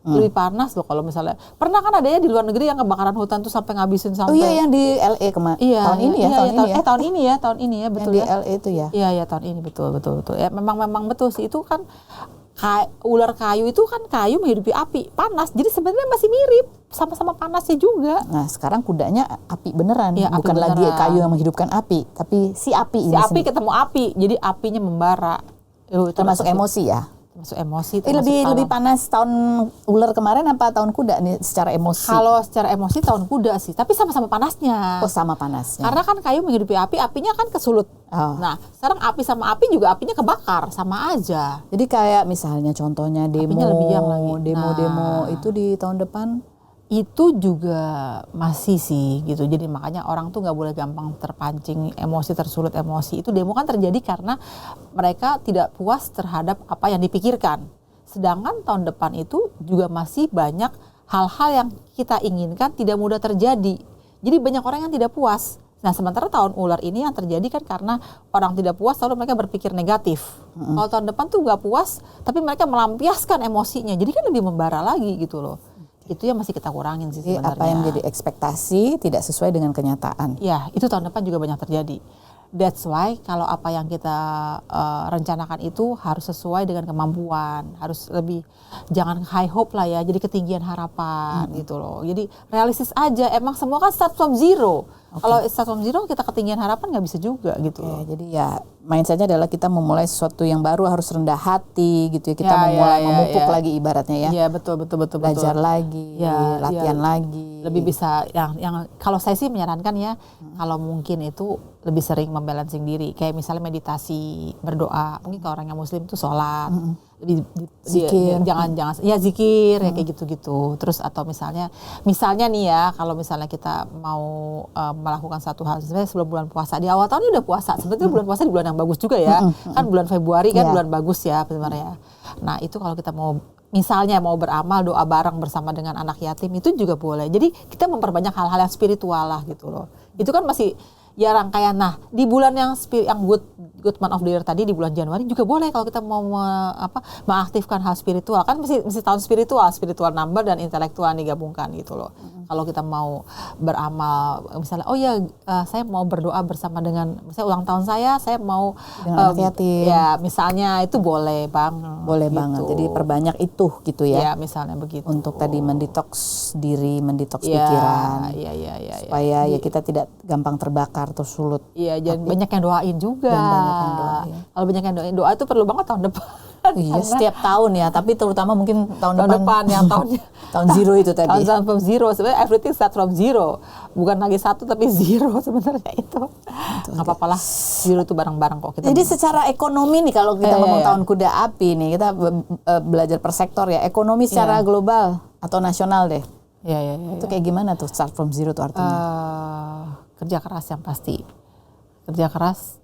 Lebih panas loh kalau misalnya pernah kan ada ya di luar negeri yang kebakaran hutan tuh sampai ngabisin sampai. Oh iya, yang di LA kemarin. Iya, tahun ini ya. Tahun ini ya betul yang ya. Di LA itu ya. Iya tahun ini betul. Ya memang betul sih, itu kan ular kayu itu kan kayu menghidupi api panas. Jadi sebenarnya masih mirip, sama-sama panasnya juga. Nah, sekarang kudanya api beneran, ya, bukan api lagi beneran. kayu yang menghidupkan api, tapi si api ini. Si api ketemu api, jadi apinya membara. Termasuk emosi ya. Masuk emosi. Lebih panas tahun ular kemarin apa tahun kuda nih secara emosi? Kalau secara emosi tahun kuda sih, tapi sama-sama panasnya. Oh, sama panasnya. Karena kan kayu menghidupi api, apinya kan kesulut. Oh. Nah, sekarang api sama api juga apinya kebakar, sama aja. Jadi kayak misalnya contohnya demo itu di tahun depan. Itu juga masih sih gitu. Jadi makanya orang tuh nggak boleh gampang terpancing emosi, tersulut emosi. Itu demo kan terjadi karena mereka tidak puas terhadap apa yang dipikirkan. Sedangkan tahun depan itu juga masih banyak hal-hal yang kita inginkan tidak mudah terjadi. Jadi banyak orang yang tidak puas. Nah, sementara tahun ular ini yang terjadi kan karena orang tidak puas lalu mereka berpikir negatif. Kalau tahun depan tuh nggak puas tapi mereka melampiaskan emosinya. Jadi kan lebih membara lagi gitu loh. Itu yang masih kita kurangin sih sebenarnya. Apa yang menjadi ekspektasi tidak sesuai dengan kenyataan. Ya, itu tahun depan juga banyak terjadi. That's why kalau apa yang kita rencanakan itu harus sesuai dengan kemampuan, harus lebih, jangan high hope lah ya, jadi ketinggian harapan gitu loh. Jadi realistis aja, emang semua kan start from zero. Kalau start from zero kita ketinggian harapan nggak bisa juga gitu loh. Jadi ya mindsetnya adalah kita memulai sesuatu yang baru harus rendah hati gitu ya. Kita memulai memupuk lagi ibaratnya ya. Iya betul. Belajar lagi, latihan lagi. Lebih bisa yang kalau saya sih menyarankan ya, kalau mungkin itu lebih sering membalancing diri. Kayak misalnya meditasi, berdoa. Mungkin kalau orang yang muslim itu sholat. Zikir. Jangan ya zikir ya kayak gitu-gitu. Terus atau misalnya nih ya, kalau misalnya kita mau melakukan satu hal sebenarnya sebelum bulan puasa, di awal tahun ini udah puasa. Sebetulnya bulan puasa di bulan yang bagus juga ya. Kan bulan Februari kan bulan bagus ya sebenarnya. Nah, itu kalau kita mau misalnya mau beramal, doa bareng bersama dengan anak yatim itu juga boleh. Jadi kita memperbanyak hal-hal yang spiritual lah gitu loh. Itu kan masih ya rangkaian. Nah, di bulan yang good month of the year tadi di bulan Januari juga boleh kalau kita mau mengaktifkan hal spiritual. Kan mesti tahun spiritual number dan intelektual digabungkan gitu loh. Kalau kita mau beramal misalnya saya mau berdoa bersama dengan misalnya ulang tahun saya mau dengan anak yatim. Ya, misalnya itu boleh banget. Boleh gitu. banget. Jadi perbanyak itu gitu ya. Ya, misalnya begitu. Untuk tadi mendetoks diri, mendetoks pikiran. Iya. Supaya ya kita tidak gampang terbakar lancar atau sulut. Iya, dan banyak yang doain juga. Dan banyak yang doain. Kalau banyak yang doain, doa itu perlu banget tahun depan. Iya, setiap tahun ya, tapi terutama mungkin tahun depan yang tahunnya tahun zero itu tadi. tahun from zero, sebenarnya everything start from zero, bukan lagi 1 tapi zero sebenarnya itu. Nggak apa-apa lah, zero itu bareng-bareng kok kita. Jadi secara ekonomi nih kalau kita ngomong tahun kuda api nih, kita belajar per sektor ya, ekonomi secara global atau nasional deh. Iya. Itu kayak gimana tuh start from zero tuh artinya? Kerja keras yang pasti, kerja keras,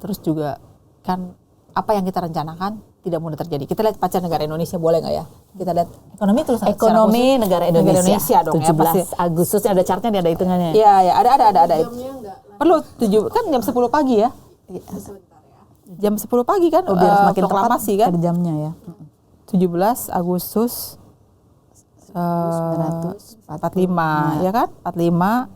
terus juga kan apa yang kita rencanakan tidak mudah terjadi. Kita lihat pacar negara Indonesia, boleh nggak ya? Kita lihat ekonomi terus. Ekonomi negara Indonesia dong 17 ya pasti. Agustus ada chartnya, ada hitungannya. Iya, ada. Perlu 7 kan jam 10 pagi ya? Jam 10 pagi kan biar semakin proklamasi tepat kan? ada jamnya ya. 17 Agustus 1945 ya kan? 45.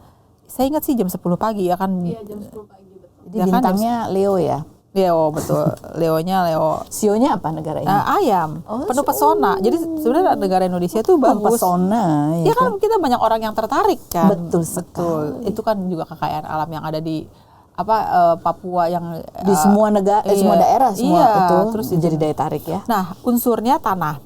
Saya ingat sih jam 10 pagi ya kan? Iya, jam 10 pagi betul. Jadi bintangnya Leo ya. Leo, betul. Leonya Leo. Sionya apa negara ini? Ayam. Penuh pesona. Jadi sebenarnya negara Indonesia itu bagus. Pesona. Ya kan kita banyak orang yang tertarik kan. Betul sekali. Itu kan juga kekayaan alam yang ada di Papua yang di semua negara, semua daerah, semua itu terus jadi daya tarik ya. Nah, unsurnya tanah.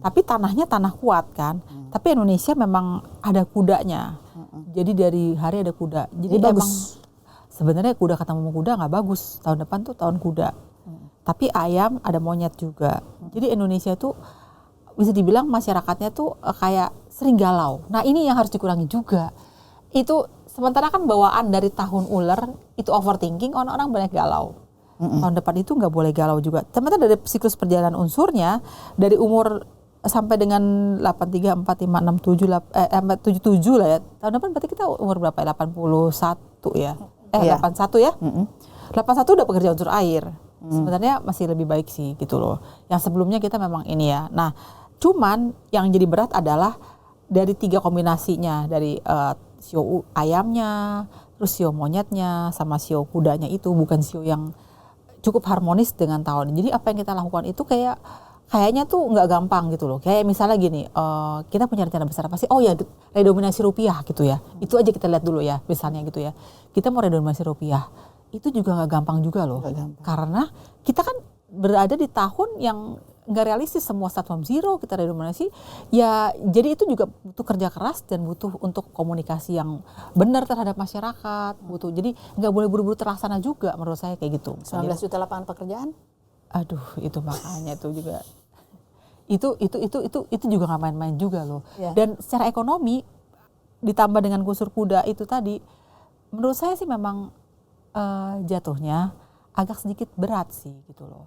Tapi tanahnya tanah kuat kan. Tapi Indonesia memang ada kudanya. Jadi dari hari ada kuda. Jadi bagus. Sebenarnya kuda ketemu kuda nggak bagus. Tahun depan tuh tahun kuda. Tapi ayam ada monyet juga. Jadi Indonesia itu bisa dibilang masyarakatnya tuh kayak sering galau. Nah ini yang harus dikurangi juga. Itu sementara kan bawaan dari tahun ular itu overthinking, orang-orang banyak galau. Tahun depan itu nggak boleh galau juga. Ternyata dari siklus perjalanan unsurnya dari umur sampai dengan 83, 45, 67 lah ya. Tahun depan berarti kita umur berapa ya? 81 ya. 81 ya. 81 udah pekerja unsur air. Sebenarnya masih lebih baik sih gitu loh. Yang sebelumnya kita memang ini ya. Nah, cuman yang jadi berat adalah dari 3 kombinasinya, dari sio ayamnya, terus sio monyetnya, sama sio kudanya itu bukan sio yang cukup harmonis dengan tahun. Jadi apa yang kita lakukan itu kayaknya tuh nggak gampang gitu loh. Kayak misalnya gini, kita punya rencana besar apa sih? Oh ya, redominasi rupiah gitu ya. Itu aja kita lihat dulu ya, misalnya gitu ya. Kita mau redominasi rupiah, itu juga nggak gampang juga loh. Karena kita kan berada di tahun yang nggak realistis, semua start from zero, kita redominasi. Ya, jadi itu juga butuh kerja keras dan butuh untuk komunikasi yang benar terhadap masyarakat. Jadi nggak boleh buru-buru terlaksana juga menurut saya kayak gitu. 19 juta lapangan pekerjaan? Aduh, itu makanya itu juga itu juga nggak main-main juga loh. Dan secara ekonomi ditambah dengan kusur kuda itu tadi, menurut saya sih memang jatuhnya agak sedikit berat sih gitu loh.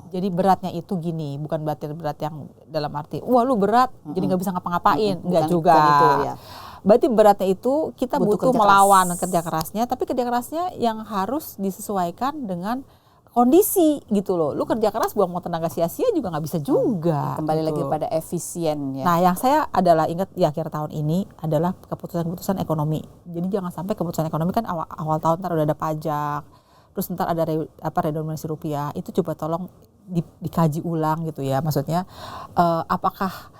Jadi beratnya itu gini, bukan berarti berat yang dalam arti wah lu berat jadi nggak bisa ngapa-ngapain, nggak juga. Itu, ya. Berarti beratnya itu kita butuh melawan kerja kerasnya, tapi kerja kerasnya yang harus disesuaikan dengan kondisi gitu loh. Lu kerja keras buang tenaga sia-sia juga nggak bisa juga. Kembali gitu. lagi pada efisien ya. Nah yang saya adalah ingat di akhir tahun ini adalah keputusan-keputusan ekonomi. Jadi jangan sampai keputusan ekonomi kan awal tahun ntar udah ada pajak, terus ntar ada redominasi rupiah. Itu coba tolong dikaji ulang gitu ya. Maksudnya apakah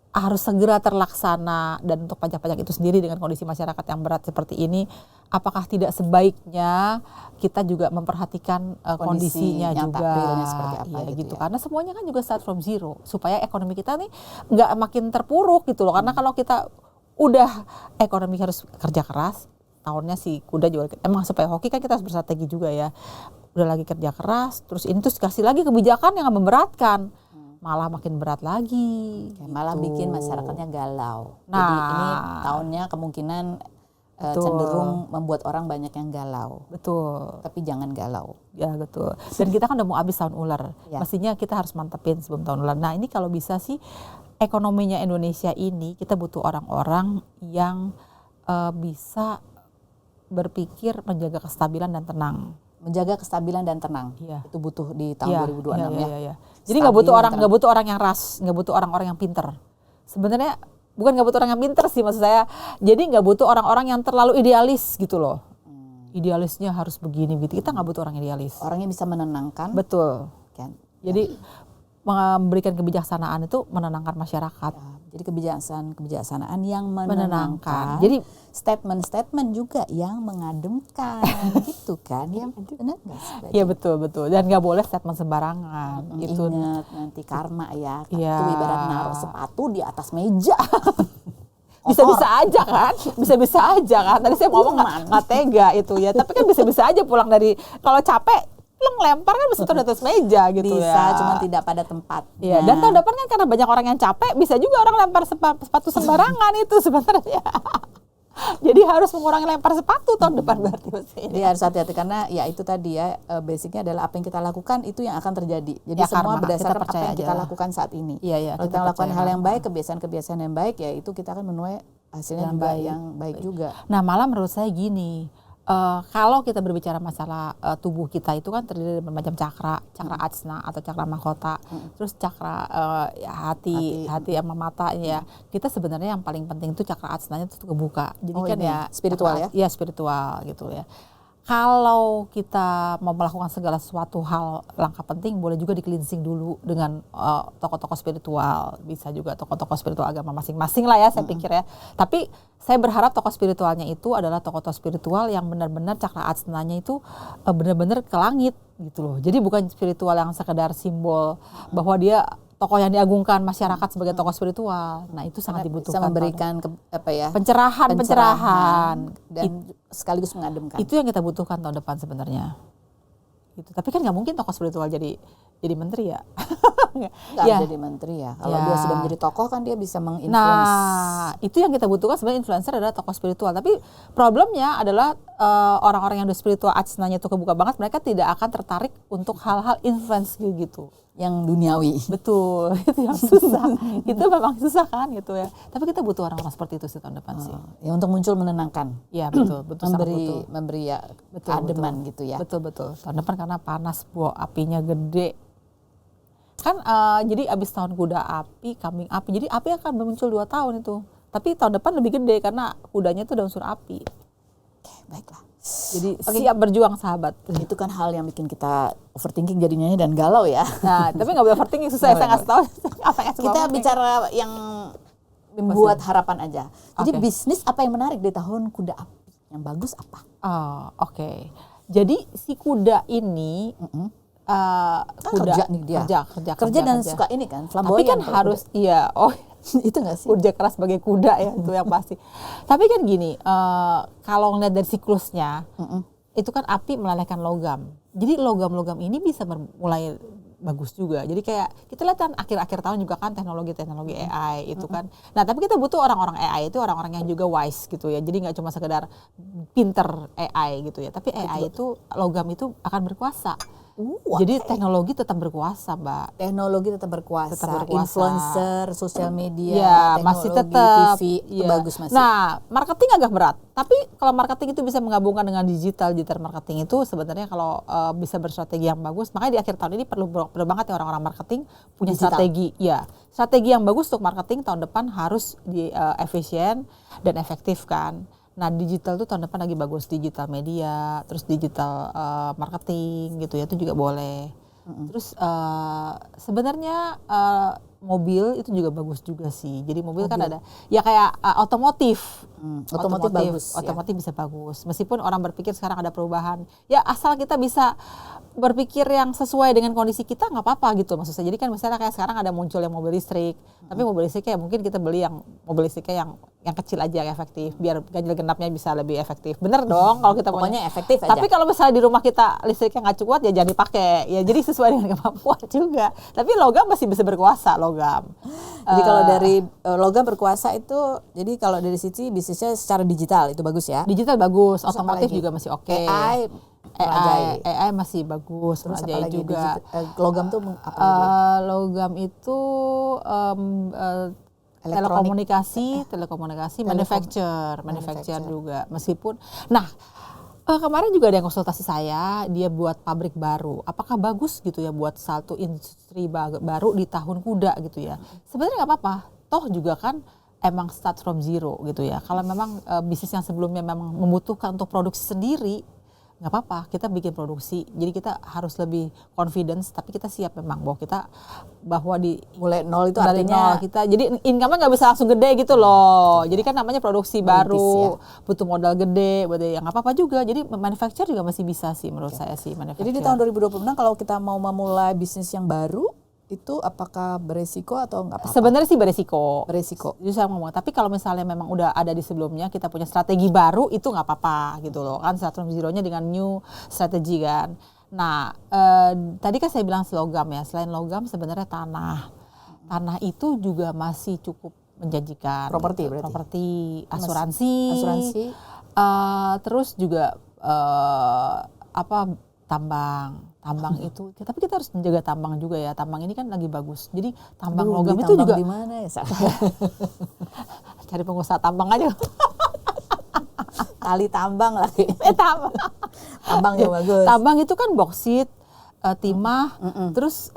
harus segera terlaksana, dan untuk pajak-pajak itu sendiri dengan kondisi masyarakat yang berat seperti ini, apakah tidak sebaiknya kita juga memperhatikan kondisinya juga, seperti apa gitu ya. Karena semuanya kan juga start from zero supaya ekonomi kita nih nggak makin terpuruk gitu loh. Karena kalau kita udah ekonomi harus kerja keras, tahunnya si kuda juga emang supaya hoki kan kita harus bersrategi juga ya. Udah lagi kerja keras, terus ini terus kasih lagi kebijakan yang memberatkan. Malah makin berat lagi. Malah gitu. bikin masyarakatnya galau. Nah, jadi ini tahunnya kemungkinan cenderung membuat orang banyak yang galau. Betul. Tapi jangan galau. Ya betul. Dan kita kan udah mau habis tahun ular. Ya. Mestinya kita harus mantepin sebelum tahun ular. Nah ini kalau bisa sih ekonominya Indonesia ini kita butuh orang-orang yang bisa berpikir menjaga kestabilan dan tenang. Menjaga kestabilan dan tenang. Iya. Itu butuh di tahun 2026 ya. Iya. Jadi nggak butuh orang yang ras, nggak butuh orang-orang yang pinter. Sebenarnya bukan nggak butuh orang yang pinter sih maksud saya. Jadi nggak butuh orang-orang yang terlalu idealis gitu loh. Idealisnya harus begini gitu. Kita nggak butuh orang idealis. Orang yang bisa menenangkan. Betul. Kan. Jadi memberikan kebijaksanaan itu menenangkan masyarakat. Jadi kebijaksanaan yang menenangkan. Jadi statement juga yang mengademkan gitu kan. Ya benar nggak sih? iya betul. Dan nggak boleh statement sembarangan. Itu Ingat nanti karma ya. Iya. Itu ibarat naruh sepatu di atas meja. bisa-bisa aja kan, bisa-bisa aja kan. Tadi saya ngomong nggak tega itu ya, tapi kan bisa-bisa aja pulang dari kalau capek lempar kan bisa di atas meja gitu ya. Bisa, cuma tidak pada tempatnya. Iya, dan tahun depan kan karena banyak orang yang capek, bisa juga orang lempar sepatu sembarangan itu sebenarnya. Jadi harus mengurangi lempar sepatu tahun depan berarti maksudnya. Jadi harus hati-hati karena ya itu tadi ya, basicnya adalah apa yang kita lakukan itu yang akan terjadi. Jadi Ya, semua karma. berdasarkan Kita apa yang kita aja. lakukan saat ini. Iya, Kalau kita kita melakukan percaya hal yang karma. baik, kebiasaan-kebiasaan yang baik, ya itu kita akan menuai hasilnya Yang juga baik. yang baik juga. Nah, malah menurut saya gini, kalau kita berbicara masalah tubuh kita itu kan terdiri dari bermacam cakra ajna atau cakra mahkota, terus cakra hati sama mata ya. Kita sebenarnya yang paling penting itu cakra ajnanya itu kebuka. Jadi kan ini ya spiritual cakra- ya? Iya, spiritual gitu ya. Kalau kita mau melakukan segala sesuatu hal langkah penting, boleh juga di cleansing dulu dengan tokoh-tokoh spiritual, bisa juga tokoh-tokoh spiritual agama masing-masing lah ya saya pikir ya. Tapi saya berharap tokoh spiritualnya itu adalah tokoh-tokoh spiritual yang benar-benar cakra ajnanya itu benar-benar ke langit gitu loh. Jadi bukan spiritual yang sekedar simbol bahwa dia tokoh yang diagungkan masyarakat sebagai tokoh spiritual. Nah itu sangat Bisa dibutuhkan. memberikan pencerahan. dan sekaligus mengademkan. Itu yang kita butuhkan tahun depan sebenarnya. Gitu. Tapi kan nggak mungkin tokoh spiritual jadi menteri ya. Nggak Ya. jadi menteri ya. Kalau Ya. dia sudah menjadi tokoh kan dia bisa menginfluence. Nah, itu yang kita butuhkan sebenarnya, influencer adalah tokoh spiritual. Tapi problemnya adalah orang-orang yang udah spiritual ajnanya itu kebuka banget, mereka tidak akan tertarik untuk hal-hal influence gitu. Yang duniawi. Betul, itu yang susah. Itu memang susah kan gitu ya. Tapi kita butuh orang-orang seperti itu sih tahun depan sih. Ya untuk muncul menenangkan. Iya betul, sangat butuh. memberi ya Betul, keademan gitu ya. Betul. Tahun depan karena panas, buah apinya gede. Kan jadi abis tahun kuda api, kambing api. Jadi api akan muncul 2 tahun itu. Tapi tahun depan lebih gede karena kudanya itu udah unsur api. Oke, baiklah. Jadi siap berjuang sahabat. Itu kan hal yang bikin kita overthinking jadinya dan galau ya. Nah, tapi nggak boleh overthinking, susah saya ngasih tahu apa yang Kita bicara yang membuat harapan aja. Jadi Oke. bisnis apa yang menarik di tahun kuda api? Yang bagus apa? Oke. Jadi si kuda ini kuda kerja nih dia. kerja dan suka ini kan, flamboyan. tapi kan kalau harus iya itu nggak sih? kerja keras sebagai kuda ya itu yang pasti. Tapi kan gini, kalau ngeliat dari siklusnya, itu kan api melelehkan logam. Jadi logam-logam ini bisa mulai bagus juga. Jadi kayak kita lihat kan akhir-akhir tahun juga kan teknologi AI itu kan. Nah tapi kita butuh orang-orang AI itu orang-orang yang juga wise gitu ya. Jadi nggak cuma sekedar pinter AI gitu ya. Tapi AI itu logam itu akan berkuasa. Jadi teknologi tetap berkuasa, Mbak. Teknologi tetap berkuasa. Influencer, sosial media, Ya, teknologi, masih tetap. TV, itu Ya. bagus masih. Nah, marketing agak berat. Tapi kalau marketing itu bisa menggabungkan dengan digital marketing itu sebenarnya kalau bisa berstrategi yang bagus. Makanya di akhir tahun ini perlu banget ya orang-orang marketing punya Digital. strategi. Ya, strategi yang bagus untuk marketing tahun depan harus efisien dan efektif kan. Nah, digital tuh tahun depan lagi bagus, digital media, terus digital marketing gitu ya, itu juga boleh. Terus sebenarnya mobil itu juga bagus juga sih. Jadi mobil kan ada ya kayak otomotif. Otomotif bagus, ya. Otomotif bisa bagus. Meskipun orang berpikir sekarang ada perubahan. Ya asal kita bisa berpikir yang sesuai dengan kondisi kita nggak apa-apa gitu maksud saya. Jadi kan misalnya kayak sekarang ada muncul yang mobil listrik. Tapi mobil listriknya mungkin kita beli yang mobil listriknya yang kecil aja yang efektif biar ganjil genapnya bisa lebih efektif. Bener dong kalau kita Pokoknya punya. efektif aja. Tapi kalau misalnya di rumah kita listriknya nggak cukup ya jangan dipakai. Ya jadi sesuai dengan kemampuan juga. Tapi logam masih bisa berkuasa logam. Jadi kalau dari logam berkuasa itu, jadi kalau dari sisi bisnisnya secara digital itu bagus ya. Digital bagus, Terus apa otomotif lagi? juga masih oke. AI masih bagus, Terus apa merajai lagi? juga. Logam tuh apa lagi? Logam itu telekomunikasi, manufacture juga. Meskipun, nah kemarin juga ada yang konsultasi saya, dia buat pabrik baru. Apakah bagus gitu ya buat satu industri baru di tahun kuda gitu ya? Sebenarnya nggak apa-apa. Toh juga kan emang start from zero gitu ya. Kalau memang bisnis yang sebelumnya memang membutuhkan untuk produksi sendiri, nggak apa-apa, kita bikin produksi. Jadi kita harus lebih confidence, tapi kita siap memang bahwa di Mulai nol itu dari artinya nol kita. Jadi income-nya nggak bisa langsung gede gitu loh. Jadi kan namanya produksi baru, butuh modal gede, yang nggak apa-apa juga. Jadi manufacture juga masih bisa sih menurut saya sih manufacture. Jadi di tahun 2026 kalau kita mau memulai bisnis yang baru, itu apakah beresiko atau nggak apa-apa? Sebenarnya sih beresiko. Justru saya ngomong. Tapi kalau misalnya memang udah ada di sebelumnya, kita punya strategi baru, itu nggak apa-apa gitu loh. Kan start from zero-nya dengan new strategi kan. Nah, tadi kan saya bilang logam ya. Selain logam sebenarnya tanah. Tanah itu juga masih cukup menjanjikan. Properti berarti? Properti, asuransi. Terus juga tambang itu, tapi kita harus menjaga tambang juga ya. Tambang ini kan lagi bagus. Jadi tambang logam itu juga di mana ya? Cari pengusaha tambang aja. Kali tambang lagi. Tambang yang bagus. Tambang itu kan boksit, timah, terus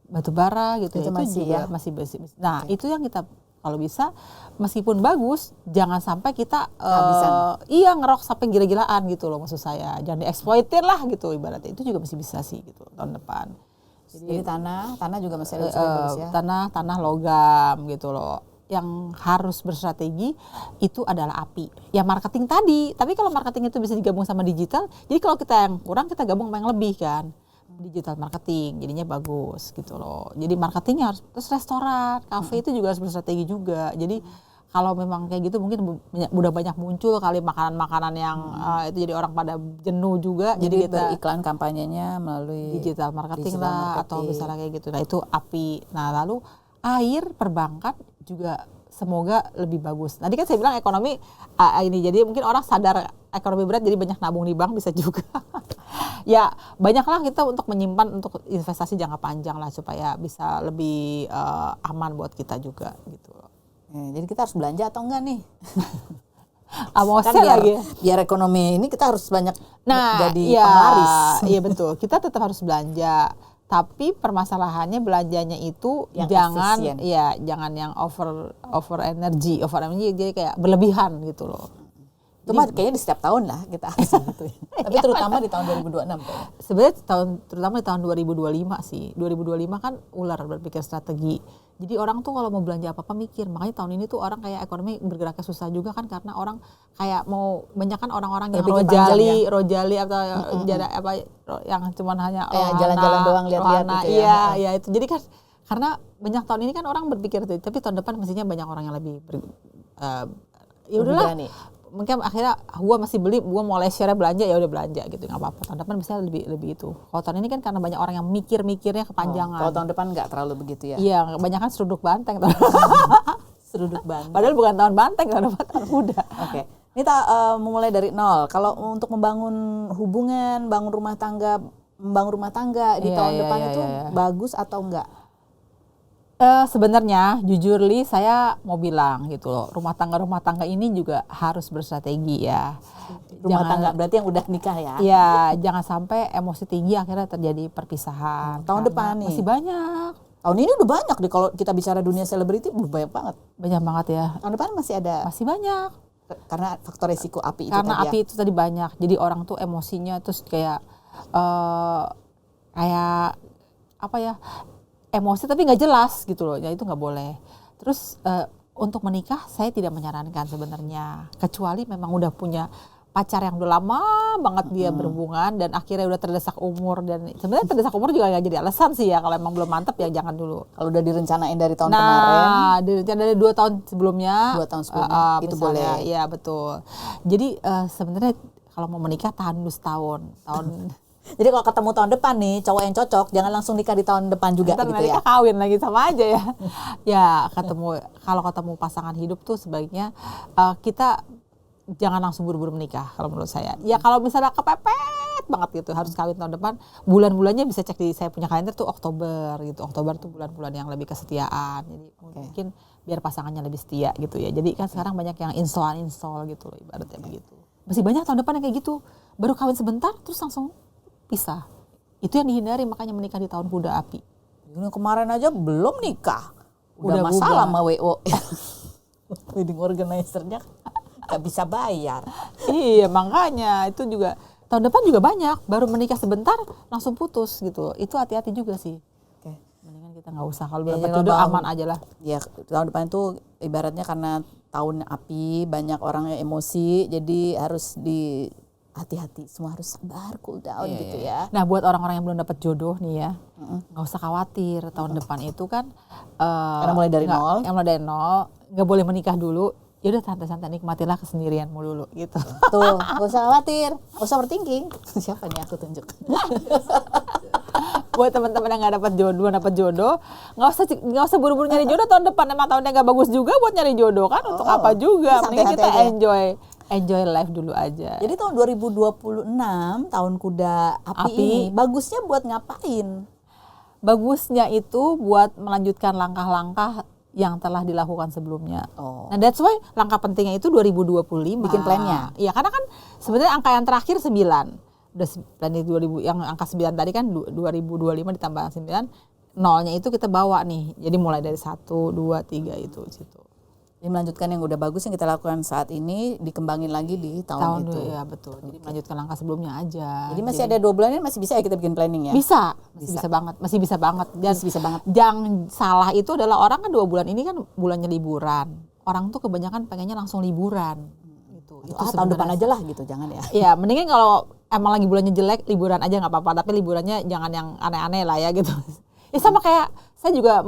batu bara gitu. Itu juga masih besi. Nah, itu yang kita kalau bisa meskipun bagus, jangan sampai kita ngerok sampai gila-gilaan gitu loh maksud saya. Jangan dieksploitir lah gitu ibaratnya. Itu juga masih bisa sih gitu tahun depan. Jadi tanah juga masih ada bagus ya. Tanah logam gitu loh. Yang harus berstrategi itu adalah api. Ya marketing tadi. Tapi kalau marketing itu bisa digabung sama digital, jadi kalau kita yang kurang kita gabung sama yang lebih kan. Digital marketing jadinya bagus gitu loh. Jadi marketingnya harus, terus restoran, kafe itu juga harus berstrategi juga. Jadi kalau memang kayak gitu mungkin udah banyak muncul kali makanan-makanan yang itu jadi orang pada jenuh juga. Jadi kita beriklan kampanyenya melalui digital marketing lah atau misalnya kayak gitu. Nah itu api. Nah lalu air perbankan juga semoga lebih bagus. Tadi kan saya bilang ekonomi ini jadi mungkin orang sadar ekonomi berat jadi banyak nabung di bank bisa juga. Ya banyaklah kita untuk menyimpan untuk investasi jangka panjang lah supaya bisa lebih aman buat kita juga gitu loh. Jadi kita harus belanja atau enggak nih? Kan biar ekonomi ini kita harus banyak jadi penglaris. Iya betul. Kita tetap harus belanja. Tapi permasalahannya belanjanya itu yang jangan efisien. Jangan yang over energy jadi kayak berlebihan gitu loh. Itu mah kayaknya di setiap tahun lah kita harus gitu. Tapi terutama di tahun 2026 kayaknya. Sebenarnya terutama di tahun 2025 sih. 2025 kan ular berpikir strategi. Jadi orang tuh kalau mau belanja apa-apa mikir. Makanya tahun ini tuh orang kayak ekonomi bergeraknya susah juga kan karena orang kayak mau banyak kan orang-orang yang rojali atau yang cuma hanya jalan-jalan doang lihat-lihat gitu ya. Iya itu. Jadi kan karena banyak tahun ini kan orang berpikir tuh, tapi tahun depan mestinya banyak orang yang lebih ya udahlah. Mungkin akhirnya gua masih beli, gua mau leisure belanja ya udah belanja gitu, nggak apa-apa. Tahun depan bisa lebih itu. Kalau tahun ini kan karena banyak orang yang mikirnya kepanjangan. Kalau tahun depan nggak terlalu begitu ya? Iya, banyak kan seruduk banteng. Seruduk banteng. Padahal bukan tahun banteng, tahun depan tahun kuda. Oke. Ini memulai dari nol. Kalau untuk membangun hubungan, membangun rumah tangga di tahun depan itu bagus atau enggak? Sebenarnya jujur Li, saya mau bilang gitu loh, rumah tangga ini juga harus berstrategi ya. Rumah tangga berarti yang udah nikah ya? Iya, jangan sampai emosi tinggi akhirnya terjadi perpisahan. Tahun depan nih? Masih banyak. Tahun ini udah banyak deh kalau kita bicara dunia selebriti, banyak banget. Banyak banget ya. Tahun depan masih ada? Masih banyak. Karena faktor resiko api itu karena tadi api itu tadi banyak. Jadi orang tuh emosinya terus kayak apa ya? Emosi tapi nggak jelas gitu loh, ya itu nggak boleh. Terus untuk menikah saya tidak menyarankan sebenarnya, kecuali memang udah punya pacar yang udah lama banget dia berhubungan dan akhirnya udah terdesak umur, dan sebenarnya terdesak umur juga nggak jadi alasan sih ya, kalau emang belum mantap ya jangan dulu. Kalau udah direncanain dari tahun kemarin, direncanain dari 2 tahun sebelumnya, itu boleh. Iya betul. Jadi sebenarnya kalau mau menikah tahan dulu setahun, Jadi kalau ketemu tahun depan nih cowok yang cocok, jangan langsung nikah di tahun depan juga gitu ya. Kawin lagi sama aja ya. Ya kalau ketemu pasangan hidup tuh sebaiknya kita jangan langsung buru-buru menikah kalau menurut saya. Ya kalau misalnya kepepet banget gitu harus kawin tahun depan, bulan-bulannya bisa cek di saya punya kalender tuh Oktober gitu. Oktober tuh bulan-bulan yang lebih kesetiaan. Jadi mungkin biar pasangannya lebih setia gitu ya. Jadi kan sekarang banyak yang install gitu loh, ibaratnya begitu. Masih banyak tahun depan yang kayak gitu. Baru kawin sebentar terus langsung pisah. Itu yang dihindari, makanya menikah di tahun kuda api. Ini kemarin aja belum nikah, udah masalah sama WO. Wedding organizer-nya nggak bisa bayar. Iya, makanya itu juga tahun depan juga banyak, baru menikah sebentar langsung putus gitu. Itu hati-hati juga sih. Oke. Mendingan kita nggak usah, kalau Ya, dapat kalau jodoh bang- aman aja lah. Ya tahun depan itu ibaratnya karena tahun api, banyak orang yang emosi, jadi harus hati-hati, semua harus sabar, cool down gitu ya. Nah, buat orang-orang yang belum dapat jodoh nih ya, nggak usah khawatir. Tahun depan itu kan Karena mulai dari nol. Yang mulai dari nol, nggak boleh menikah dulu. Ya udah santai-santai, nikmatilah kesendirianmu dulu gitu. Tuh, gak usah khawatir, gak usah overthinking. Siapa nih aku tunjuk? Buat teman-teman yang nggak dapat jodoh, nggak usah buru-buru nyari jodoh tahun depan. Emang tahunnya nggak bagus juga buat nyari jodoh kan? Untuk apa juga? Mending santai-santai kita aja. enjoy life dulu aja. Jadi tahun 2026, tahun kuda api ini, bagusnya buat ngapain? Bagusnya itu buat melanjutkan langkah-langkah yang telah dilakukan sebelumnya. Oh. Nah, that's why langkah pentingnya itu 2025. Bikin plannya. Iya, karena kan sebenarnya angka yang terakhir 9. Udah plan di 2000, yang angka 9 tadi kan 2025 ditambah 9. Nolnya itu kita bawa nih. Jadi mulai dari 1, 2, 3 itu situ. Jadi melanjutkan yang udah bagus yang kita lakukan saat ini, dikembangin lagi di tahun itu. Ya betul. Jadi melanjutkan langkah sebelumnya aja. Jadi masih ada 2 bulan ini masih bisa ya kita bikin planning ya? Masih bisa banget. Dan Masih bisa banget. Yang salah itu adalah orang kan 2 bulan ini kan bulannya liburan. Orang tuh kebanyakan pengennya langsung liburan. Gitu. Itu Tahun depan aja lah gitu, jangan ya. Ya, mendingan kalau emang lagi bulannya jelek, liburan aja nggak apa-apa. Tapi liburannya jangan yang aneh-aneh lah ya gitu. Ya sama kayak saya juga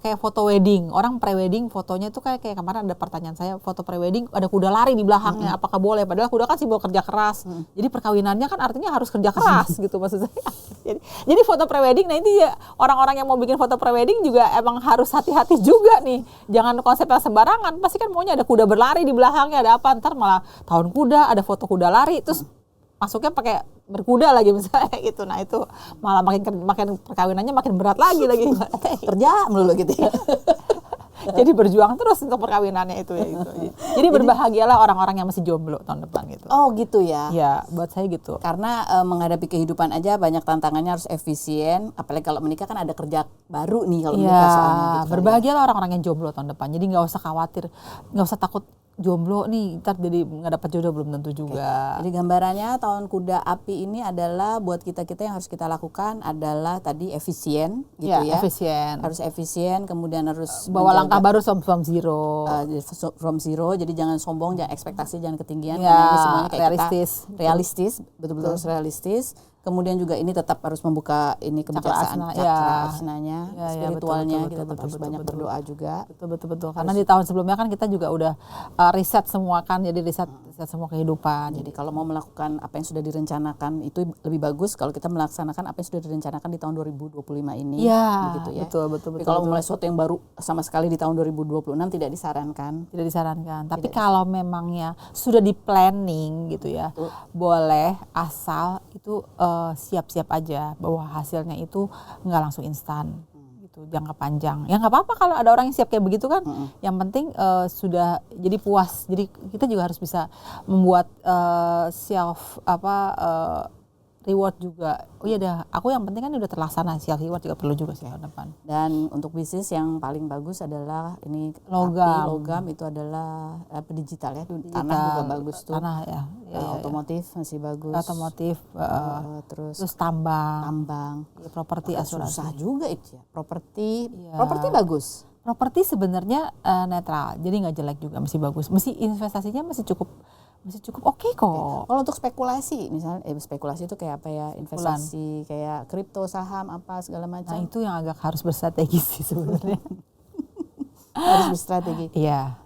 kayak foto wedding. Orang pre-wedding fotonya itu kayak kemarin ada pertanyaan saya, foto pre-wedding ada kuda lari di belakangnya, apakah boleh? Padahal kuda kan simbol kerja keras. Jadi perkawinannya kan artinya harus kerja keras gitu maksud saya. Jadi foto pre-wedding, nah ini ya orang-orang yang mau bikin foto pre-wedding juga emang harus hati-hati juga nih. Jangan konsepnya sembarangan. Pasti kan maunya ada kuda berlari di belakangnya, ada apa? Ntar malah tahun kuda, ada foto kuda lari, terus masuknya pakai berkuda lagi misalnya gitu. Nah itu malah makin perkawinannya makin berat lagi Kerja melulu gitu ya. Jadi berjuang terus untuk perkawinannya itu ya gitu. Jadi berbahagialah orang-orang yang masih jomblo tahun depan gitu. Oh gitu ya. Ya buat saya gitu. Karena menghadapi kehidupan aja banyak tantangannya, harus efisien. Apalagi kalau menikah kan ada kerja baru nih kalau menikah soalnya gitu. Berbahagialah orang-orang yang jomblo tahun depan. Jadi nggak usah khawatir, nggak usah takut jomblo nih ntar jadi nggak dapat jodoh, belum tentu juga. Jadi gambarannya tahun kuda api ini adalah buat kita yang harus kita lakukan adalah tadi efisien gitu ya. Efisien. Harus efisien, kemudian harus bawa langkah baru from zero. From zero, jadi jangan sombong, jangan ekspektasi, jangan ketinggian. Ya, karena ini semuanya kayak realistis. Betul-betul realistis. Kemudian juga ini tetap harus membuka ini kebijaksanaan, asnanya, spiritualnya, kita tetap harus banyak berdoa juga. Betul. Karena di tahun sebelumnya kan kita juga udah riset semua kan, jadi riset semua kehidupan. Jadi kalau mau melakukan apa yang sudah direncanakan itu lebih bagus kalau kita melaksanakan apa yang sudah direncanakan di tahun 2025 ini. Iya, begitu ya. Betul. Tapi kalau mulai sesuatu yang baru sama sekali di tahun 2026 tidak disarankan. Tapi kalau memangnya sudah di planning gitu ya, boleh, asal itu siap-siap aja bahwa hasilnya itu nggak langsung instan gitu, jangka panjang. Ya nggak apa-apa kalau ada orang yang siap kayak begitu kan. Yang penting sudah jadi puas. Jadi kita juga harus bisa membuat reward juga. Oh iya dah, aku yang penting kan udah terlaksana, self reward juga perlu juga sih tahun depan. Dan untuk bisnis yang paling bagus adalah ini logam itu adalah digital ya. Tanah juga bagus tuh. Tanah ya. Otomotif masih bagus. Otomotif terus tambang. Ya, properti, asuransi. Susah juga itu ya. Properti bagus. Properti sebenarnya netral, jadi nggak jelek juga, masih bagus. Investasinya masih cukup oke kok. Kalau untuk spekulasi, misalnya spekulasi itu kayak apa ya, investasi kayak kripto, saham, apa segala macam. Nah itu yang agak harus berstrategi sih sebenarnya. Harus berstrategi. Iya,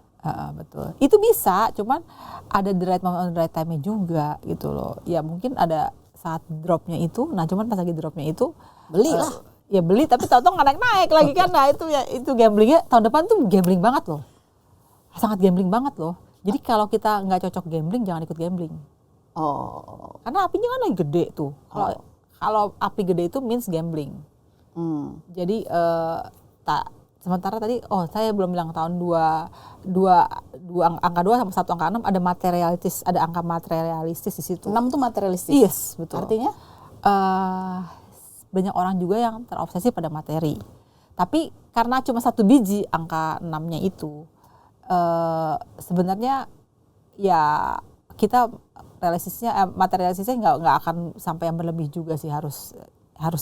betul. Itu bisa, cuman ada the right moment, the right time-nya juga gitu loh. Ya mungkin ada saat dropnya itu, nah cuman pas lagi dropnya itu belilah. Ya beli, tapi tahu-tahu nggak naik lagi kan. Nah itu gamblingnya tahun depan tuh gambling banget loh. Sangat gambling banget loh. Jadi kalau kita nggak cocok gambling, jangan ikut gambling. Oh. Karena apinya kan lagi gede tuh. Kalau api gede itu means gambling. Jadi sementara tadi, saya belum bilang tahun angka 2 sama 1 angka 6 ada angka materialistis di situ. 6 tuh materialistis. Yes, betul. Artinya? Banyak orang juga yang terobsesi pada materi. Tapi karena cuma 1 biji angka 6-nya itu, sebenarnya ya kita materialistisnya nggak akan sampai yang berlebih juga sih, harus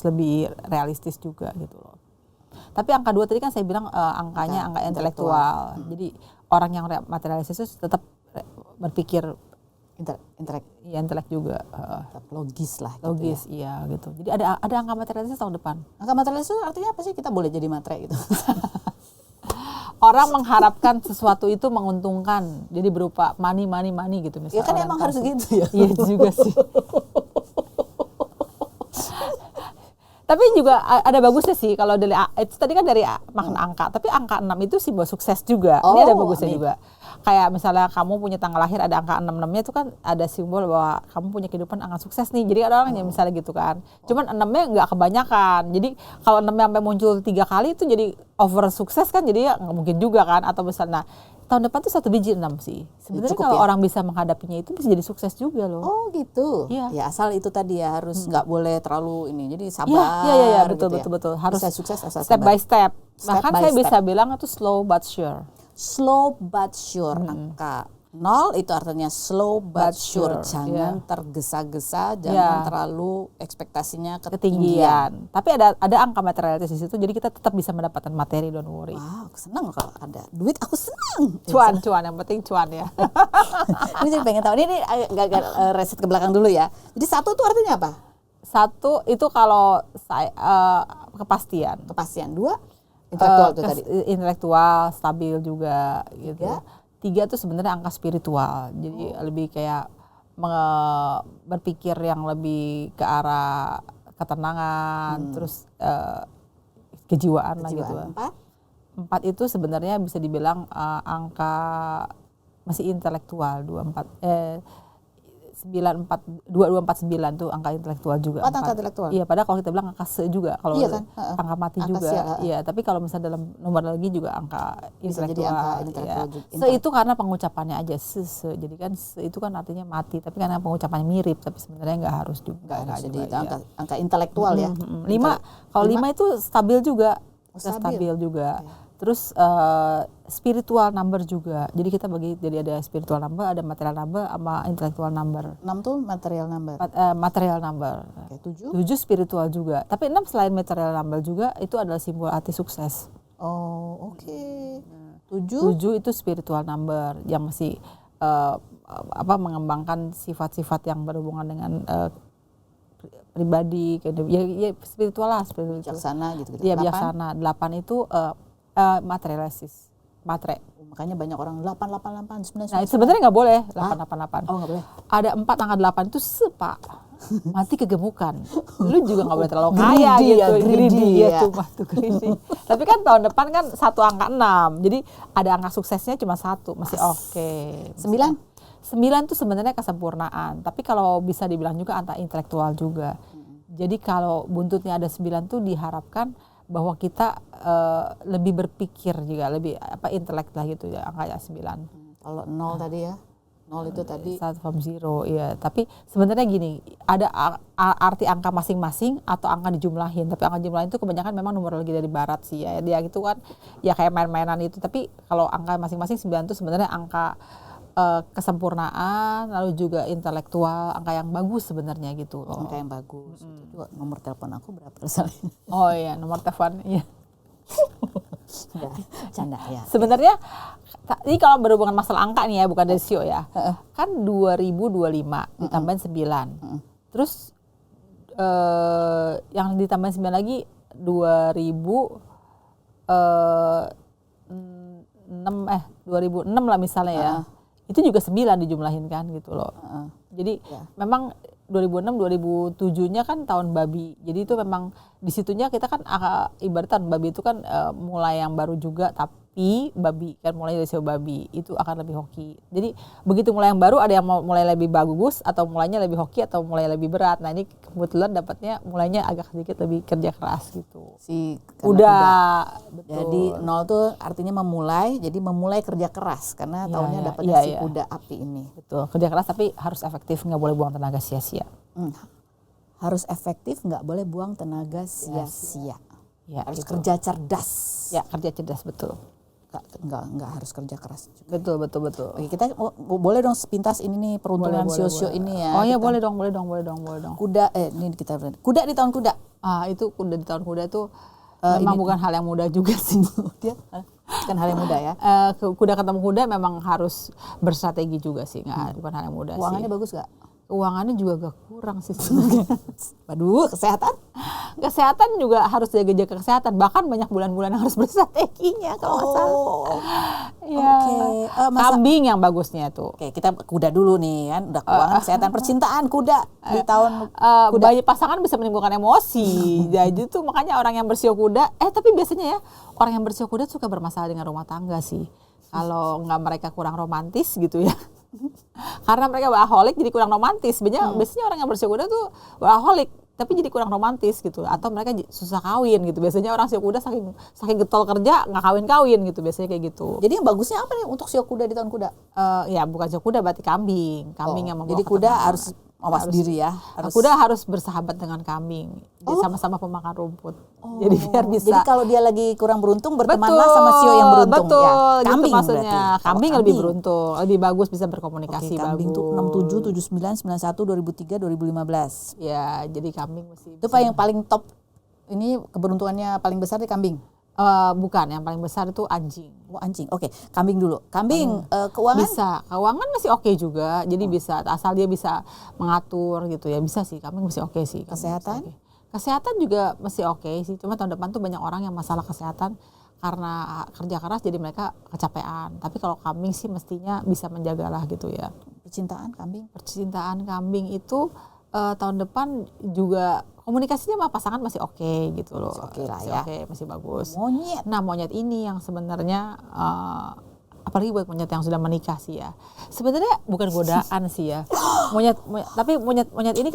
lebih realistis juga gitu loh. Tapi angka 2 tadi kan saya bilang angkanya angka intelektual. Jadi orang yang materialistis itu tetap berpikir intelek juga. Tetap logis lah. Logis, gitu ya. iya gitu. Jadi ada angka materialistis tahun depan. Angka materialistis itu artinya apa sih? Kita boleh jadi matre gitu. Orang mengharapkan sesuatu itu menguntungkan, jadi berupa money gitu misalnya. Ya kan emang harus gitu ya. Iya juga sih. Tapi juga ada bagusnya sih kalau dari itu tadi kan dari makna angka, tapi angka 6 itu simbol sukses juga. Ini ada bagusnya juga. Kayak misalnya kamu punya tanggal lahir ada angka 66-nya itu kan ada simbol bahwa kamu punya kehidupan angka sukses nih. Jadi ada orang yang misalnya gitu kan. Cuman 6-nya nggak kebanyakan. Jadi kalau 6-nya sampai muncul 3 kali itu jadi over sukses kan, jadi ya nggak mungkin juga kan. Atau misalnya tahun depan tuh 1 biji 6 sih. Sebenarnya kalau orang bisa menghadapinya itu bisa jadi sukses juga loh. Oh gitu. Iya. Ya asal itu tadi ya harus nggak boleh terlalu ini. Jadi sabar. Iya betul gitu betul. Harus bisa sukses asal step sabar. by step. Bahkan saya step. bisa bilang itu slow but sure. Slow but sure. Angka 0 itu artinya slow but sure. Jangan tergesa-gesa, jangan terlalu ekspektasinya ketinggian. Tapi ada angka materialitas di situ, jadi kita tetap bisa mendapatkan materi, don't worry. Wow, aku senang kalau ada duit, aku senang. Cuan, yang penting cuan ya. Ini jadi pengen tahu. Ini agak reset ke belakang dulu ya. Jadi 1 itu artinya apa? 1 itu kalau saya kepastian. 2 intelektual itu tadi. Intelektual, stabil juga gitu. 3 itu sebenarnya angka spiritual. Jadi lebih kayak berpikir yang lebih ke arah ketenangan, terus kejiwaan lah gitu. 4 itu sebenarnya bisa dibilang angka masih intelektual. 2249 tuh angka intelektual juga. Angka intelektual. Iya, padahal kalau kita bilang angka se juga, kalau iya kan? angka mati angka juga. Iya, tapi kalau misalnya dalam numerologi juga angka bisa intelektual. Jadi angka intelektual juga. Se itu karena pengucapannya aja se. Jadi kan se itu kan artinya mati, tapi karena pengucapannya mirip, tapi sebenarnya nggak harus juga. Jadi itu angka intelektual ya. 5 kalau 5 itu stabil juga. Stabil juga. Okay. Terus spiritual number juga. Jadi kita bagi jadi ada spiritual number, ada material number sama intellectual number. 6 tuh material number. Material number. Okay, 7 spiritual juga. Tapi 6 selain material number juga itu adalah simbol arti sukses. Oh, oke. 7 itu spiritual number yang masih mengembangkan sifat-sifat yang berhubungan dengan pribadi, ya spiritual lah, spiritual. Bijaksana gitu. Iya, bijaksana. 8 itu materialistis, matre. Makanya banyak orang 888 9. Nah, sebenarnya nggak boleh 888. Oh, nggak boleh. Ada 4 angka 8 itu sepak. Mati kegemukan. Lu juga nggak boleh terlalu kaya gitu, greedy ya. Cuma tuh greedy. Tapi kan tahun depan kan 1 angka 6. Jadi ada angka suksesnya cuma 1, masih oke. 9 tuh sebenarnya kesempurnaan. Tapi kalau bisa dibilang juga angka intelektual juga. Jadi kalau buntutnya ada 9 tuh diharapkan bahwa kita lebih berpikir juga, lebih intelek lah gitu ya, angka 9. Kalau 0 tadi ya, 0 itu tadi start from zero, ya. Tapi sebenarnya gini, ada arti angka masing-masing atau angka dijumlahin. Tapi angka jumlahin itu kebanyakan memang numerologi dari barat sih ya. Dia itu kan ya kayak main-mainan itu. Tapi kalau angka masing-masing 9 itu sebenarnya angka kesempurnaan, lalu juga intelektual, angka yang bagus sebenarnya gitu loh. Angka yang bagus. Itu juga nomor telepon aku berapa misalnya? Oh iya, nomor telepon. Iya. Ya, canda ya. Sebenarnya ini kalau berhubungan masalah angka nih ya, bukan desio ya. Kan 2025 ditambahin 9. Terus yang ditambahin 9 lagi 2006 lah misalnya ya. Itu juga 9 dijumlahin kan gitu loh. Jadi memang 2006 2007-nya kan tahun babi. Jadi itu memang di situnya kita kan ibaratkan babi itu kan mulai yang baru juga, tapi babi kan mulai dari sio babi itu akan lebih hoki. Jadi begitu mulai yang baru ada yang mulai lebih bagus atau mulainya lebih hoki atau mulai lebih berat. Nah, ini kebetulan dapatnya mulainya agak sedikit lebih kerja keras gitu. Udah. Betul. Jadi 0 tuh artinya memulai, jadi memulai kerja keras karena tahunnya dapatnya si kuda api ini. Betul, kerja keras tapi harus efektif, nggak boleh buang tenaga sia-sia. Harus efektif, nggak boleh buang tenaga sia-sia. Ya, harus gitu. kerja cerdas. Ya, kerja cerdas, betul. nggak harus kerja keras juga. Betul. Oke, kita boleh dong sepintas ini nih peruntungan sio-sio ini ya. Oh iya, kita. boleh dong. Kuda ini kita kuda di tahun kuda. Itu kuda di tahun kuda itu memang bukan hal yang mudah juga sih. Kan hal yang mudah ya. Kuda ketemu kuda memang harus berstrategi juga sih, bukan hal yang mudah. Keuangannya sih. bagus gak? Keuangannya juga agak kurang sih sebenarnya. Waduh, kesehatan juga harus jaga kesehatan, bahkan banyak bulan-bulan yang harus berstrateginya kalau nggak salah. Ya. Kambing yang bagusnya tuh. Oke, kita kuda dulu nih kan, udah keuangan, kesehatan, percintaan, kuda di tahun kuda. Banyak pasangan bisa menimbulkan emosi. Jadi tuh makanya orang yang bersio kuda, tapi biasanya ya orang yang bersio kuda suka bermasalah dengan rumah tangga sih. Kalau nggak mereka kurang romantis gitu ya. Karena mereka workaholic jadi kurang romantis. Biasanya orang yang bersio kuda tuh workaholic tapi jadi kurang romantis gitu, atau mereka susah kawin gitu. Biasanya orang sio kuda saking getol kerja nggak kawin gitu, biasanya kayak gitu. Jadi yang bagusnya apa nih untuk sio kuda di tahun kuda? Ya bukan sio kuda, berarti kambing yang membawa jadi kuda harus mawas diri ya. Kuda harus bersahabat dengan kambing. Sama-sama pemakan rumput. Jadi biar bisa. Jadi kalau dia lagi kurang beruntung bertemanlah sama sio yang beruntung. Betul, ya. Kambing gitu maksudnya. Berarti. Kambing lebih beruntung, lebih bagus bisa berkomunikasi. Kambing bagus. Tuh 67, 99, 91, 2003, 2015. Ya, jadi kambing mesti. Itu yang paling top. Ini keberuntungannya paling besar di kambing. Bukan, yang paling besar itu anjing. Anjing. Oke, kambing dulu. Kambing keuangan bisa. Keuangan masih oke juga. Jadi bisa, asal dia bisa mengatur gitu ya. Bisa sih, kambing masih oke sih. Kesehatan? Kesehatan juga masih oke sih. Cuma tahun depan tuh banyak orang yang masalah kesehatan karena kerja keras jadi mereka kecapean. Tapi kalau kambing sih mestinya bisa menjagalah gitu ya. Percintaan kambing itu tahun depan juga komunikasinya sama pasangan masih oke gitu loh. Masih bagus. Monyet ini yang sebenarnya apalagi buat monyet yang sudah menikah sih ya. Sebenarnya bukan godaan sih ya. Tapi monyet ini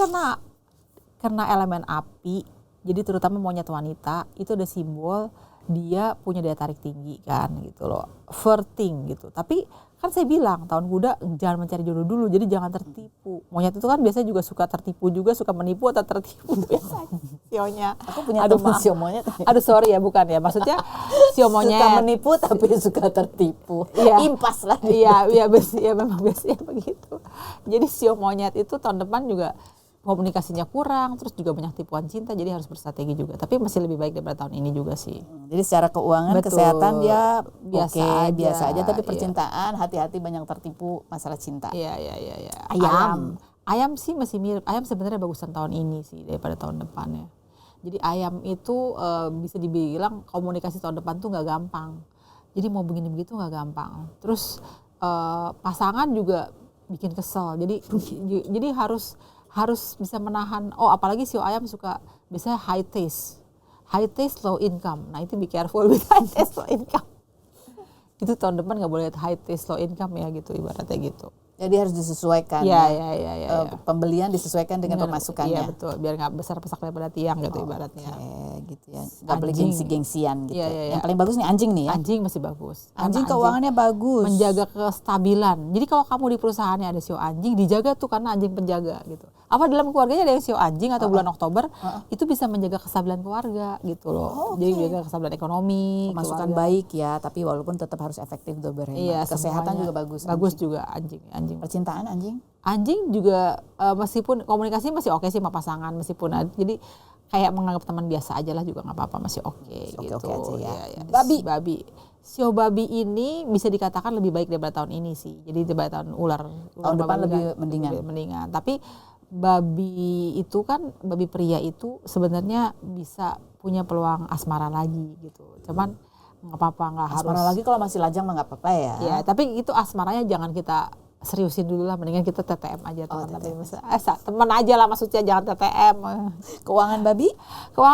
karena elemen api. Jadi terutama monyet wanita itu ada simbol dia punya daya tarik tinggi kan gitu loh. Flirting gitu. Tapi kan saya bilang tahun kuda jangan mencari jodoh dulu, jadi jangan tertipu. Monyet itu kan biasanya juga suka tertipu juga, suka menipu atau tertipu biasanya. Sionya. Aku punya teman sio monyet. Aduh sorry ya, bukan ya. Maksudnya sio monyet suka menipu tapi suka tertipu. Iya. Impas lah. Iya memang biasanya begitu. Jadi sio monyet itu tahun depan juga komunikasinya kurang, terus juga banyak tipuan cinta, jadi harus berstrategi juga. Tapi masih lebih baik daripada tahun ini juga sih. Jadi secara keuangan, kesehatan dia biasa aja. Tapi iya. Percintaan hati-hati banyak tertipu masalah cinta. Iya. Ayam sih masih mirip. Ayam sebenarnya bagusan tahun ini sih daripada tahun depannya. Jadi ayam itu bisa dibilang komunikasi tahun depan tuh nggak gampang. Jadi mau begini begitu nggak gampang. Terus pasangan juga bikin kesel. Jadi harus bisa menahan. Apalagi sio ayam suka biasanya high taste, low income. Nah itu be careful with high taste, low income. Itu tahun depan nggak boleh high taste, low income ya gitu ibaratnya gitu. Jadi harus disesuaikan. Iya. Pembelian disesuaikan dengan pemasukannya. Iya betul. Biar nggak besar pesak daripada tiang gitu ibaratnya. Gitu ya. Nggak boleh gengsi-gengsian gitu. Iya. Yang paling bagus nih anjing nih ya. Anjing masih bagus. Anjing keuangannya bagus. Menjaga kestabilan. Jadi kalau kamu di perusahaannya ada sio anjing, dijaga tuh karena anjing penjaga gitu. Apa dalam keluarganya ada yang sio anjing atau bulan Oktober, itu bisa menjaga kestabilan keluarga gitu loh. Jadi menjaga kestabilan ekonomi. Pemasukan baik ya, tapi walaupun tetap harus efektif untuk berhemat. Iya, kesehatan semuanya juga bagus. Bagus juga anjing. Percintaan anjing? Anjing juga meskipun komunikasi masih oke sih sama pasangan, meskipun jadi kayak menganggap teman biasa aja lah juga nggak apa-apa, masih oke gitu. Oke aja ya. Babi. Sio babi ini bisa dikatakan lebih baik daripada tahun ini sih. Jadi daripada tahun ular depan lebih mendingan. Tapi babi pria itu sebenarnya bisa punya peluang asmara lagi gitu. Cuman nggak apa-apa, nggak harus. Asmara lagi kalau masih lajang mah nggak apa-apa ya. Ya, tapi itu asmaranya jangan kita seriusin dulu lah, mendingan kita TTM aja teman aja lah, maksudnya jangan TTM. Keuangan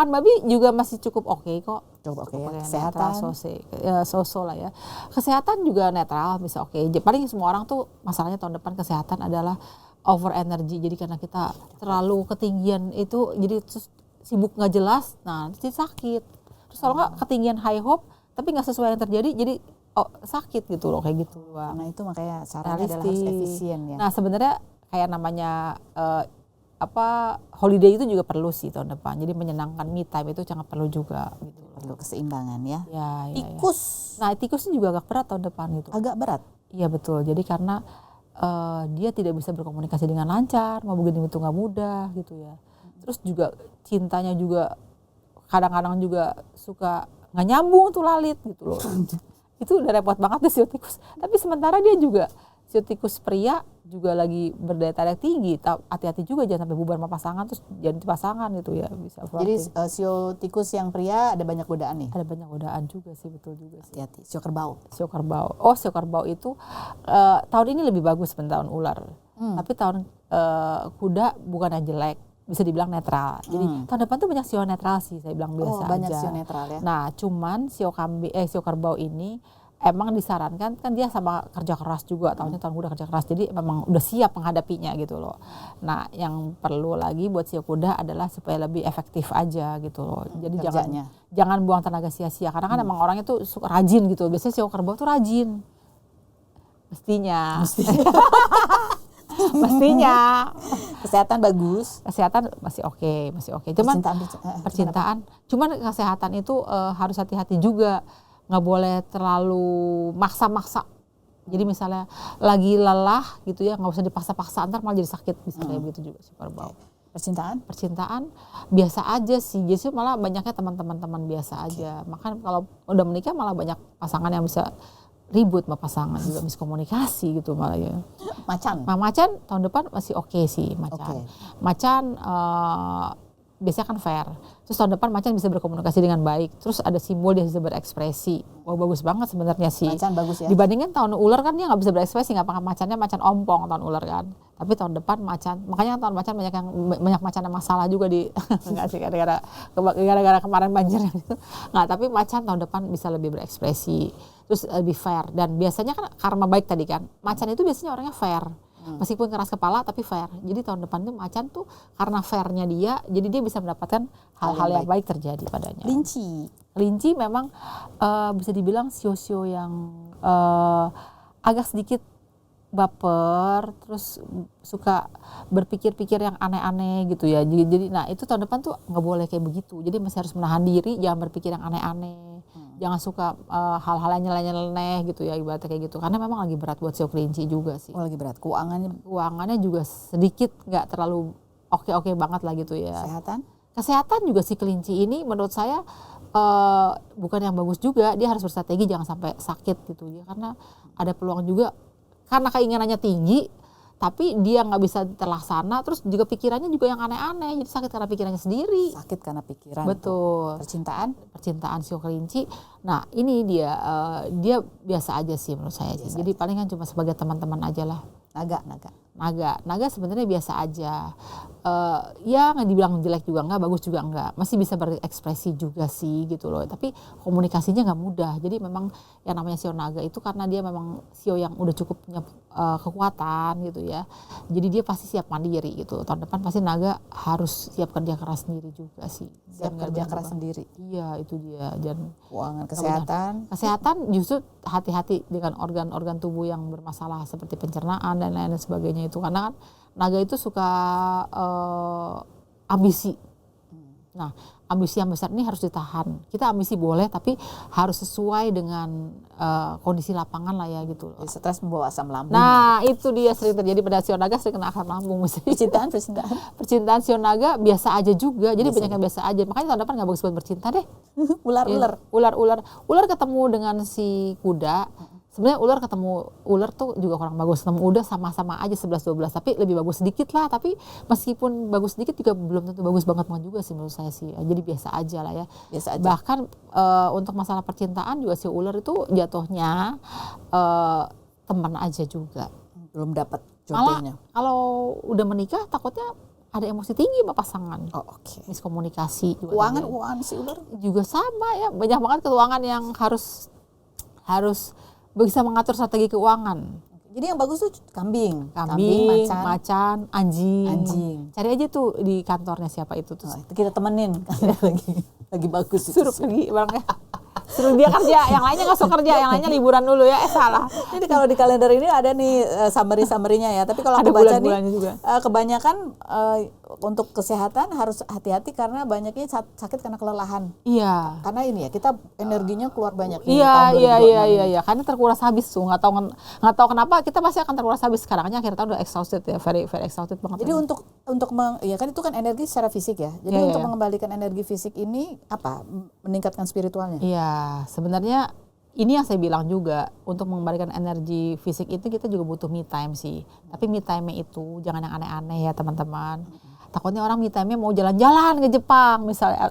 babi juga masih cukup oke kok. Cukup oke ya. Kesehatan so-so lah ya. Kesehatan juga netral bisa oke. Paling semua orang tuh masalahnya tahun depan kesehatan adalah over energy. Jadi karena kita terlalu ketinggian itu jadi sibuk nggak jelas, nah jadi sakit. Terus kalau nggak ketinggian high hope tapi nggak sesuai yang terjadi, jadi sakit gitu loh, kayak gitu. Nah itu makanya sarannya adalah harus efisien ya. Nah sebenarnya kayak namanya holiday itu juga perlu sih tahun depan. Jadi menyenangkan me time itu sangat perlu juga gitu. Perlu keseimbangan ya. Ya. Tikus. Nah, tikus ini juga agak berat tahun depan gitu. Agak berat. Iya betul. Jadi karena dia tidak bisa berkomunikasi dengan lancar, mau begini itu nggak mudah gitu ya. Terus juga cintanya juga kadang-kadang juga suka nggak nyambung tuh lalit gitu loh. Itu udah repot banget deh sio tikus. Tapi sementara dia juga sio tikus pria juga lagi berdaya tarik tinggi. Hati-hati juga jangan sampai bubar sama pasangan terus jadi pasangan gitu ya bisa. Jadi sio tikus yang pria ada banyak godaan nih. Ada banyak godaan juga sih, betul juga sih. Hati-hati. Sio kerbau. Sio kerbau. Oh, sio kerbau itu tahun ini lebih bagus tahun ular. Tapi tahun kuda bukan yang jelek, bisa dibilang netral. Jadi tahun depan tuh banyak sio netral sih, saya bilang biasa aja. Banyak sio netral ya. Nah, cuman sio kerbau ini emang disarankan kan dia sama kerja keras juga, tahun kuda kerja keras, jadi memang udah siap menghadapinya gitu loh. Nah, yang perlu lagi buat sio kuda adalah supaya lebih efektif aja gitu loh. Jadi jangan buang tenaga sia-sia karena kan emang orangnya tuh suka rajin gitu. Biasanya sio kerbau tuh rajin. Mestinya. Kesehatan bagus. Kesehatan masih oke. Cuman percintaan. Cuman kesehatan itu harus hati-hati juga. Nggak boleh terlalu maksa-maksa. Jadi misalnya lagi lelah gitu ya, nggak usah dipaksa-paksa, ntar malah jadi sakit. Bisa kayak begitu juga sio kerbau. Percintaan biasa aja sih. Jadi malah banyaknya teman-teman biasa aja. Makanya kalau udah menikah malah banyak pasangan yang bisa ribut sama pasangan juga, miskomunikasi gitu malah ya. Macan tahun depan masih oke sih macan. Macan biasanya kan fair. Terus tahun depan macan bisa berkomunikasi dengan baik. Terus ada simbol dia bisa berekspresi. Wah, bagus banget sebenarnya sih. Macan bagus ya. Dibandingkan tahun ular kan dia nggak bisa berekspresi, nggak pakai macannya macan ompong tahun ular kan. Tapi tahun depan macan, makanya tahun macan banyak macan yang masalah juga di nggak sih gara-gara kemarin banjir gitu. Nggak, tapi macan tahun depan bisa lebih berekspresi. Terus lebih fair dan biasanya kan karma baik tadi kan. Macan itu biasanya orangnya fair. Meskipun keras kepala tapi fair. Jadi tahun depan tuh macan tuh karena fairnya dia, jadi dia bisa mendapatkan hal-hal yang baik terjadi padanya. Kelinci memang bisa dibilang sio-sio yang agak sedikit baper, terus suka berpikir-pikir yang aneh-aneh gitu ya. Jadi nah itu tahun depan tuh nggak boleh kayak begitu. Jadi masih harus menahan diri, jangan berpikir yang aneh-aneh. Jangan suka hal-hal yang nyeleneh gitu ya, ibaratnya kayak gitu. Karena memang lagi berat buat sio kelinci juga sih. Oh, lagi berat. Keuangannya juga sedikit nggak terlalu oke banget lah gitu ya. Kesehatan juga si kelinci ini menurut saya bukan yang bagus juga. Dia harus berstrategi jangan sampai sakit gitu ya. Karena ada peluang juga karena keinginannya tinggi tapi dia nggak bisa terlaksana, terus juga pikirannya juga yang aneh-aneh, jadi sakit karena pikirannya sendiri. Sakit karena pikiran. Betul. Percintaan sio kelinci. Nah ini dia biasa aja sih menurut saya. Jadi paling kan cuma sebagai teman-teman aja lah. Naga sebenarnya biasa aja. Ya nggak dibilang jelek juga nggak, bagus juga nggak, masih bisa berekspresi juga sih gitu loh. Tapi komunikasinya nggak mudah. Jadi memang yang namanya sio naga itu karena dia memang sio yang udah cukup punya kekuatan gitu ya. Jadi dia pasti siap mandiri gitu. Tahun depan pasti naga harus siap kerja keras sendiri juga sih. Sendiri. Iya itu dia. Dan keuangan, kesehatan justru hati-hati dengan organ-organ tubuh yang bermasalah seperti pencernaan dan lain sebagainya itu, karena kan naga itu suka ambisi. Nah, ambisi yang besar ini harus ditahan. Kita ambisi boleh, tapi harus sesuai dengan kondisi lapangan lah ya gitu loh. Stres membawa asam lambung. Nah, itu dia sering terjadi pada sio naga, sering kena asam lambung. Percintaan sio naga biasa aja juga. Jadi banyak yang biasa aja. Makanya tahun depan nggak bagus buat bercinta deh. Ular ketemu dengan si kuda. Sebenarnya ular tuh juga kurang bagus. Ketemu udah sama-sama aja 11-12, tapi lebih bagus sedikit lah. Tapi meskipun bagus sedikit juga belum tentu bagus banget juga sih menurut saya sih. Jadi biasa aja lah ya. Bahkan untuk masalah percintaan juga si ular itu jatuhnya teman aja juga. Belum dapat jodohnya. Malah kalau udah menikah takutnya ada emosi tinggi sama pasangan. Miskomunikasi juga. Keuangan si ular juga sama ya. Banyak banget keuangan yang harus bisa mengatur strategi keuangan. Jadi yang bagus tuh kambing, macan, anjing. Cari aja tuh di kantornya siapa itu tuh. Kita temenin. lagi bagus. Suruh pergi barangnya. Suruh dia kerja, yang lainnya nggak suka kerja, yang lainnya liburan dulu ya. Salah. Jadi kalau di kalender ini ada nih summary-nya ya. Tapi kalau aku baca nih, kebanyakan untuk kesehatan harus hati-hati karena banyaknya sakit karena kelelahan. Iya. Karena ini ya kita energinya keluar banyak di Iya, tahun 2026 iya. Karena terkuras habis tuh. Nggak tahu kenapa kita pasti akan terkuras habis sekarang. Akhir tahun udah exhausted ya, very exhausted banget. Jadi untuk ya kan itu kan energi secara fisik ya. Jadi untuk mengembalikan energi fisik ini apa? Meningkatkan spiritualnya. Iya, sebenarnya ini yang saya bilang juga, untuk mengembalikan energi fisik itu kita juga butuh me time sih. Tapi me time-nya itu jangan yang aneh-aneh ya teman-teman. Takutnya orang me time-nya mau jalan-jalan ke Jepang misalnya,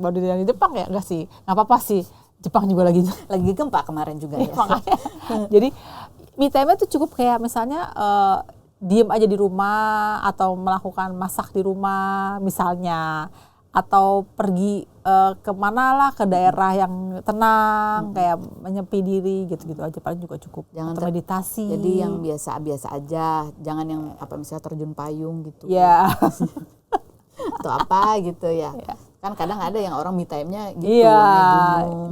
baru di Jepang ya enggak sih, nggak apa-apa sih. Jepang juga lagi gempa kemarin juga ya. Makanya. Jadi me time-nya itu cukup kayak misalnya diem aja di rumah atau melakukan masak di rumah misalnya, atau pergi kemana lah ke daerah yang tenang kayak menyepi diri gitu-gitu aja paling juga cukup. Jangan atau meditasi. Jadi yang biasa-biasa aja, jangan yang apa misalnya terjun payung gitu. Ya. Atau apa gitu ya. Kan kadang ada yang orang me time-nya gitu. Iya.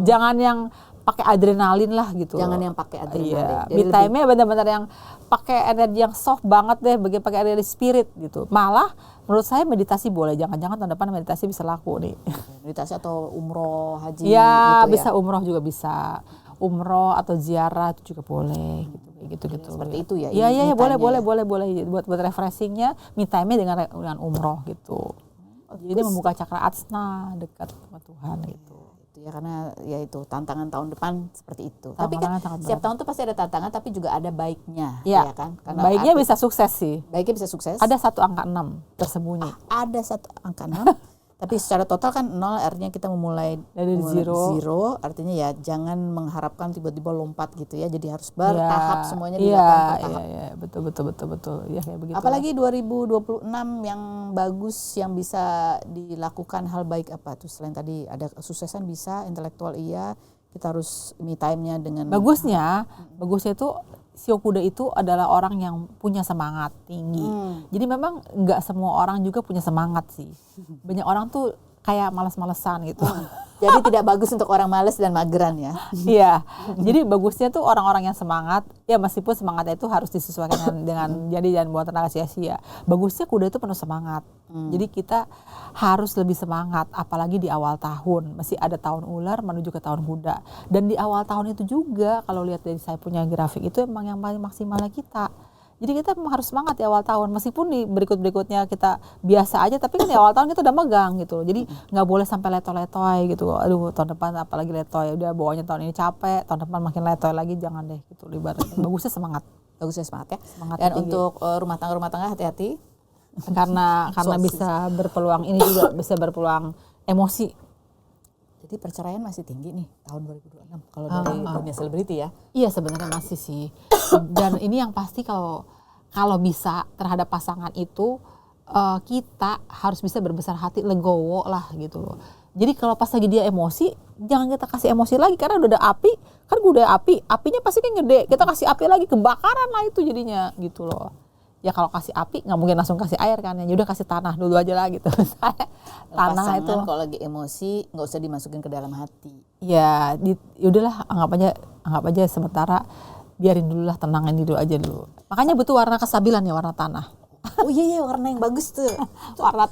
Jangan yang pakai adrenalin lah gitu. Jangan yang pakai adrenalin. Iya. Me time-nya benar-benar yang pakai energi yang soft banget deh, pakai energi spirit gitu. Malah menurut saya meditasi boleh, jangan-jangan tahun depan meditasi bisa laku nih. Meditasi atau umroh, haji ya, gitu bisa umroh juga bisa. Umroh atau ziarah itu juga boleh gitu. Seperti itu ya. Iya, boleh. Buat refreshingnya me time-nya dengan umroh gitu. Jadi membuka cakra atsna dekat sama Tuhan gitu. Ya karena ya itu tantangan tahun depan seperti itu. Tapi Tantangan kan setiap tahun tuh pasti ada tantangan tapi juga ada baiknya, ya kan? Karena baiknya bisa sukses sih. Baiknya bisa sukses. Ada satu angka 6 tersembunyi. Ada satu angka 6. Tapi secara total kan 0 artinya kita memulai dari zero. Artinya ya jangan mengharapkan tiba-tiba lompat gitu ya. Jadi harus bertahap semuanya dilakukan bertahap. Iya, betul. Ya kayak begitu. Apalagi 2026 yang bagus yang bisa dilakukan hal baik apa tuh selain tadi ada kesuksesan bisa, intelektual iya, kita harus me time-nya dengan bagusnya itu Shio Kuda itu adalah orang yang punya semangat tinggi. Jadi memang nggak semua orang juga punya semangat sih. Banyak orang tuh kayak malas-malesan gitu. Jadi tidak bagus untuk orang malas dan mageran ya. Iya. Jadi bagusnya tuh orang-orang yang semangat. Ya meskipun semangatnya itu harus disesuaikan dengan jadi dan buat tenaga sia-sia. Bagusnya kuda itu penuh semangat. Jadi kita harus lebih semangat. Apalagi di awal tahun. Masih ada tahun ular menuju ke tahun kuda. Dan di awal tahun itu juga kalau lihat dari saya punya grafik itu emang yang paling maksimalnya kita. Jadi kita harus semangat di awal tahun, meskipun di berikutnya kita biasa aja, tapi kan di awal tahun kita udah megang gitu. Jadi nggak boleh sampai letoy-letoy gitu. Aduh tahun depan apalagi letoy, udah bawanya tahun ini capek, tahun depan makin letoy lagi, jangan deh gitu. Bagusnya semangat. Bagusnya semangat ya. Semangat dan tinggi. Untuk rumah tangga hati-hati. Karena bisa berpeluang ini juga bisa berpeluang emosi. Jadi perceraian masih tinggi nih tahun 2026 kalau dari dunia selebriti ya. Iya sebenarnya masih sih. Dan ini yang pasti kalau bisa terhadap pasangan itu kita harus bisa berbesar hati, legowo lah gitu loh. Jadi kalau pas lagi dia emosi, jangan kita kasih emosi lagi karena udah ada api, kan udah apinya pasti kan gede. Kita kasih api lagi, kebakaran lah itu jadinya gitu loh. Ya kalau kasih api nggak mungkin langsung kasih air kan, ya udah kasih tanah dulu aja lah gitu. Tanah pasangan itu kalau lagi emosi nggak usah dimasukin ke dalam hati. ya udahlah anggap aja sementara, biarin dulu lah, tenangin dulu aja dulu. Makanya butuh warna kestabilan ya, warna tanah. Oh iya warna yang bagus tuh. Warna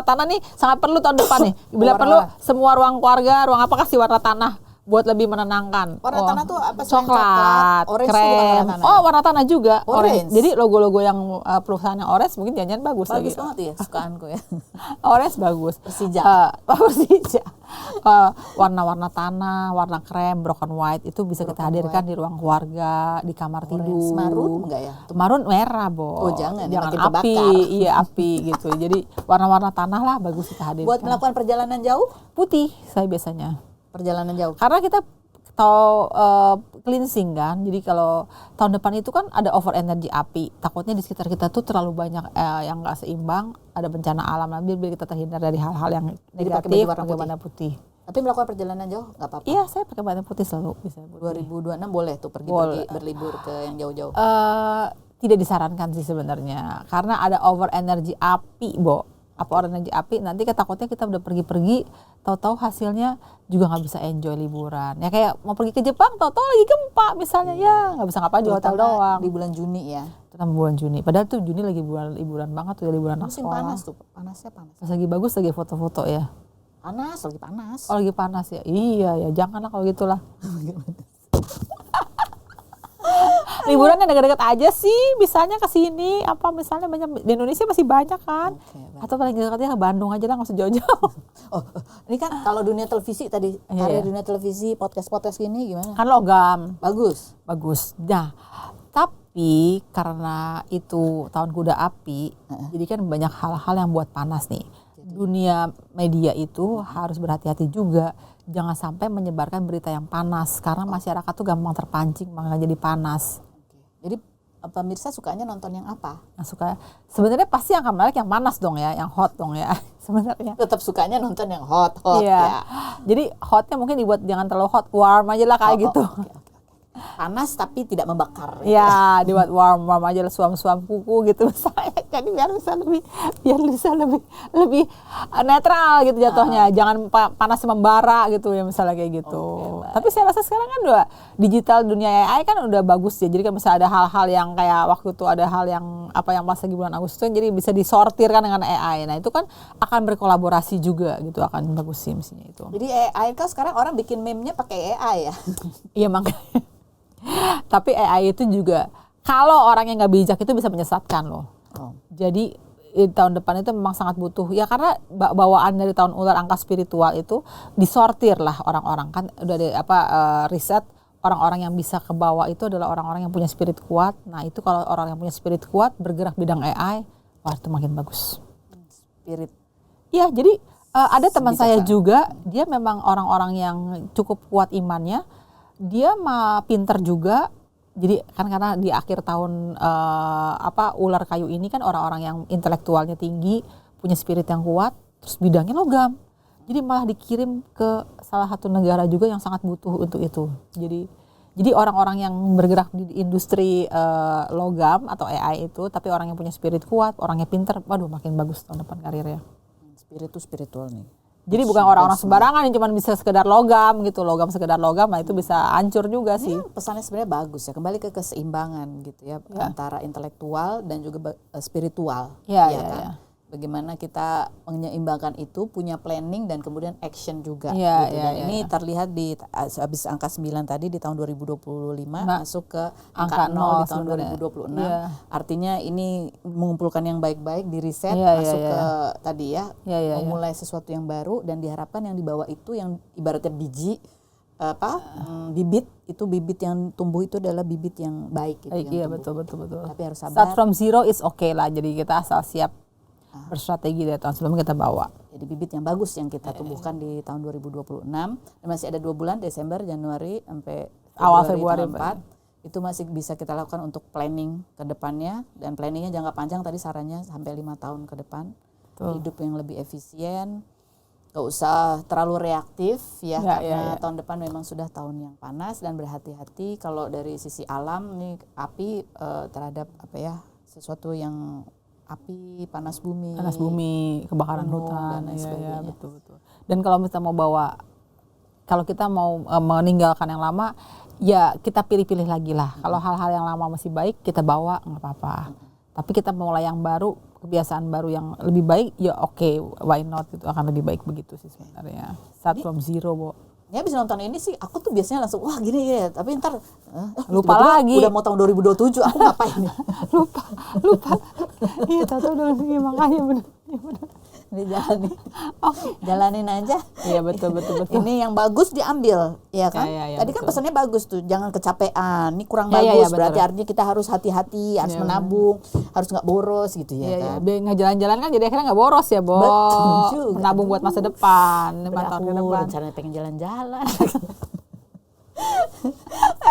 tanah nih sangat perlu tahun depan nih. Bila perlu semua ruang keluarga, ruang apa kasih warna tanah buat lebih menenangkan. Warna tanah tuh apa sih? Coklat, orange krem. Warna tanah, oh, warna tanah juga. Orange. Jadi logo-logo yang perusahaannya orange mungkin jangan bagus lagi. Bagus banget ya, sukaanku ya. Orange bagus. Persija. Persija. Warna-warna tanah, warna krem, broken white itu bisa kita hadirkan di ruang keluarga, di kamar tidur. Marun enggak ya? Marun merah, Bo. Oh, jangan makin kebakar. Api gitu. Jadi warna-warna tanah lah bagus kita hadirkan. Buat melakukan perjalanan jauh? Putih saya biasanya. Perjalanan jauh. Karena kita tahu cleansing kan. Jadi kalau tahun depan itu kan ada over energi api. Takutnya di sekitar kita tuh terlalu banyak yang nggak seimbang, ada bencana alam. Biar kita terhindar dari hal-hal yang negatif, pakai warna putih. Tapi melakukan perjalanan jauh nggak apa-apa? Iya, saya pakai warna putih selalu. Bisa 2026 boleh tuh pergi berlibur ke yang jauh-jauh? Tidak disarankan sih sebenarnya. Karena ada over energi api, Bo. Over energi api, nanti takutnya kita udah pergi-pergi, tahu-tahu hasilnya juga nggak bisa enjoy liburan. Ya kayak mau pergi ke Jepang, tahu-tahu lagi gempa misalnya, ya nggak bisa ngapain di hotel doang. Di bulan Juni ya. Kenapa bulan Juni? Padahal tuh Juni lagi bulan liburan banget tuh, liburan anak Musim sekolah. panas tuh, panasnya panas. Pas lagi bagus lagi foto-foto ya. Panas, lagi panas. Oh lagi panas ya. Iya ya, janganlah kalau gitulah. Liburan yang dekat-dekat aja sih, misalnya ke sini apa misalnya banyak di Indonesia masih banyak kan. Oke, baik. Atau paling dekatnya ke Bandung aja lah, nggak usah jauh-jauh. Oh, ini kan kalau dunia televisi tadi, Iya, karir iya. dunia televisi, podcast gini gimana? Kan logam. Bagus. Bagus. Nah, tapi karena itu tahun kuda api, jadi kan banyak hal-hal yang buat panas nih. Dunia media itu harus berhati-hati juga. Jangan sampai menyebarkan berita yang panas karena masyarakat tuh gampang terpancing makanya jadi panas. Jadi pemirsa sukanya nonton yang apa? Yang suka sebenarnya pasti yang akan menarik yang panas dong ya, yang hot dong ya sebenarnya. Tetap sukanya nonton yang hot Iya. ya. Jadi hotnya mungkin dibuat jangan terlalu hot, warm aja lah kayak gitu. Oke. Panas tapi tidak membakar. Ya, dibuat warm aja lah, suam-suam kuku gitu misalnya. Jadi biar bisa lebih netral gitu jatuhnya. Jangan panas membara gitu ya misalnya kayak gitu. Tapi saya rasa sekarang kan udah digital, dunia AI kan udah bagus ya. Jadi kan misalnya ada hal-hal yang kayak waktu itu ada hal yang apa yang pas lagi bulan Agustus jadi bisa disortir kan dengan AI. Nah, itu kan akan berkolaborasi juga gitu, akan bagus sih mestinya itu. Jadi AI kan sekarang orang bikin meme-nya pakai AI ya. Iya makanya. Tapi AI itu juga kalau orang yang nggak bijak itu bisa menyesatkan loh. Jadi tahun depan itu memang sangat butuh ya karena bawaan dari tahun ular angka spiritual itu disortir lah orang-orang kan udah ada riset orang-orang yang bisa ke bawah itu adalah orang-orang yang punya spirit kuat. Nah itu kalau orang yang punya spirit kuat bergerak bidang AI, wah itu makin bagus. Spirit. Iya jadi ada teman saya juga dia memang orang-orang yang cukup kuat imannya. Dia mah pinter juga, jadi kan karena di akhir tahun ular kayu ini kan orang-orang yang intelektualnya tinggi, punya spirit yang kuat, terus bidangnya logam. Jadi malah dikirim ke salah satu negara juga yang sangat butuh untuk itu. Jadi orang-orang yang bergerak di industri logam atau AI itu, tapi orang yang punya spirit kuat, orangnya pinter, waduh makin bagus tahun depan karirnya. Spirit itu spiritual nih. Jadi bukan orang-orang sembarangan yang cuma bisa sekedar logam gitu, sekedar logam, nah itu bisa hancur juga sih. Pesannya sebenarnya bagus ya, kembali ke keseimbangan gitu ya, antara intelektual dan juga spiritual. Ya, ya ya, kan? ya. Bagaimana kita menyeimbangkan itu, punya planning dan kemudian action juga. Ya, gitu. ya, Dan ya, ini ya. terlihat di habis angka 9 tadi di tahun 2025 masuk ke angka angka 0 di tahun sebenarnya. 2026. Ya. Artinya ini mengumpulkan yang baik-baik di riset Ya, ya, masuk ya. ke tadi ya, Ya, ya, ya. memulai sesuatu yang baru dan diharapkan yang di bawah itu yang ibaratnya biji bibit itu bibit yang tumbuh itu adalah bibit yang baik gitu, yang Iya tumbuh. betul. Tapi harus sabar. Start from zero is okay lah, jadi kita asal siap berstrategi dari tahun sebelumnya kita bawa. Jadi bibit yang bagus yang kita tumbuhkan di tahun 2026 dan masih ada 2 bulan Desember, Januari sampai Awal Februari. tanggal 4 itu masih bisa kita lakukan untuk planning ke depannya dan planningnya jangka panjang tadi sarannya sampai 5 tahun ke depan. Betul. Hidup yang lebih efisien, gak usah terlalu reaktif ya, karena tahun depan memang sudah tahun yang panas dan berhati-hati kalau dari sisi alam nih api terhadap sesuatu yang api, panas bumi, kebakaran gunung, hutan, dan lain sebagainya. betul. Dan kalau kita mau kalau kita mau meninggalkan yang lama, ya kita pilih-pilih lagi lah. Kalau hal-hal yang lama masih baik, kita bawa nggak apa-apa. Tapi kita mulai yang baru, kebiasaan baru yang lebih baik, ya oke, why not? Itu akan lebih baik begitu sih sebenarnya. Start from zero, Bo. Ya bisa nonton ini sih, aku tuh biasanya langsung wah gini ya, tapi ntar Lupa tiba-tiba lagi. udah mau tahun 2027 aku ngapain nih? lupa. Iya, tahu dulu nih makanya benar. Ini jalani, jalanin aja. Iya betul. Ini yang bagus diambil, ya kan? Ya, Tadi kan betul. pesannya bagus tuh, jangan kecapean. Ini kurang Ya, bagus, betul. berarti artinya kita harus hati-hati, harus Ya, menabung, harus nggak boros gitu ya Iya, kan? biar nggak jalan-jalan kan jadi akhirnya nggak boros ya, Bo. Betul juga. Menabung buat masa depan, 5 tahun ke Aku depan. rencananya pengen jalan-jalan.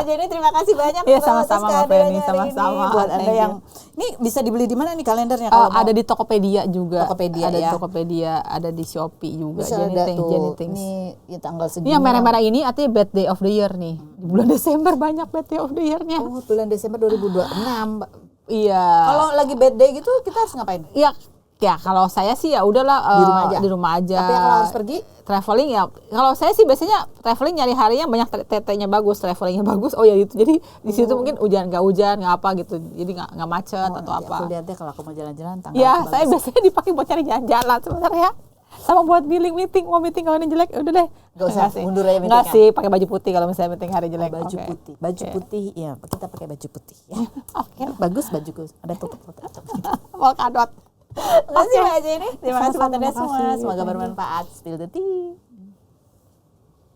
Jadi terima kasih banyak Iya, Mbak, sama-sama, atas Mbak kehadirannya Penny, hari sama-sama. ini. Buat Anda Thank you. yang ini bisa dibeli di mana nih kalendernya kalau mau? Ada di Tokopedia juga. Tokopedia, ada ya. di Tokopedia, ada di Shopee juga. Bisa ada tuh. Jenny Ini ya, tanggal segini. Ini yang merah-merah ini artinya birthday of the year nih. Di bulan Desember banyak birthday of the year-nya. Oh, bulan Desember 2026. Iya. Kalau lagi bad day gitu kita harus ngapain? Iya, Ya kalau saya sih ya udahlah di rumah aja. Tapi kalau harus pergi traveling ya, kalau saya sih biasanya traveling nyari hari yang banyak tetenya bagus, travelingnya bagus. Oh ya itu, jadi di situ mungkin hujan nggak apa gitu, jadi nggak macet atau apa. Aku lihat deh kalau aku mau jalan-jalan tanggal Ya bagus. saya biasanya dipakai buat cari jalan-jalan sebenarnya, sama buat meeting mau meeting kalau ini jelek udah deh. Nggak usah, mundur aja Nggak meetingnya. sih, pakai baju putih kalau misalnya meeting hari jelek. Baju Oke. putih, baju putih, ya kita pakai baju putih. Ya. Oke. Bagus bajuku, ada tutup. Polkadot. Terima kasih Mbak Jenny. Terima kasih Sama-sama, Pak Tanda semua. makasih. Semoga Thank you. bermanfaat. Spill the tea.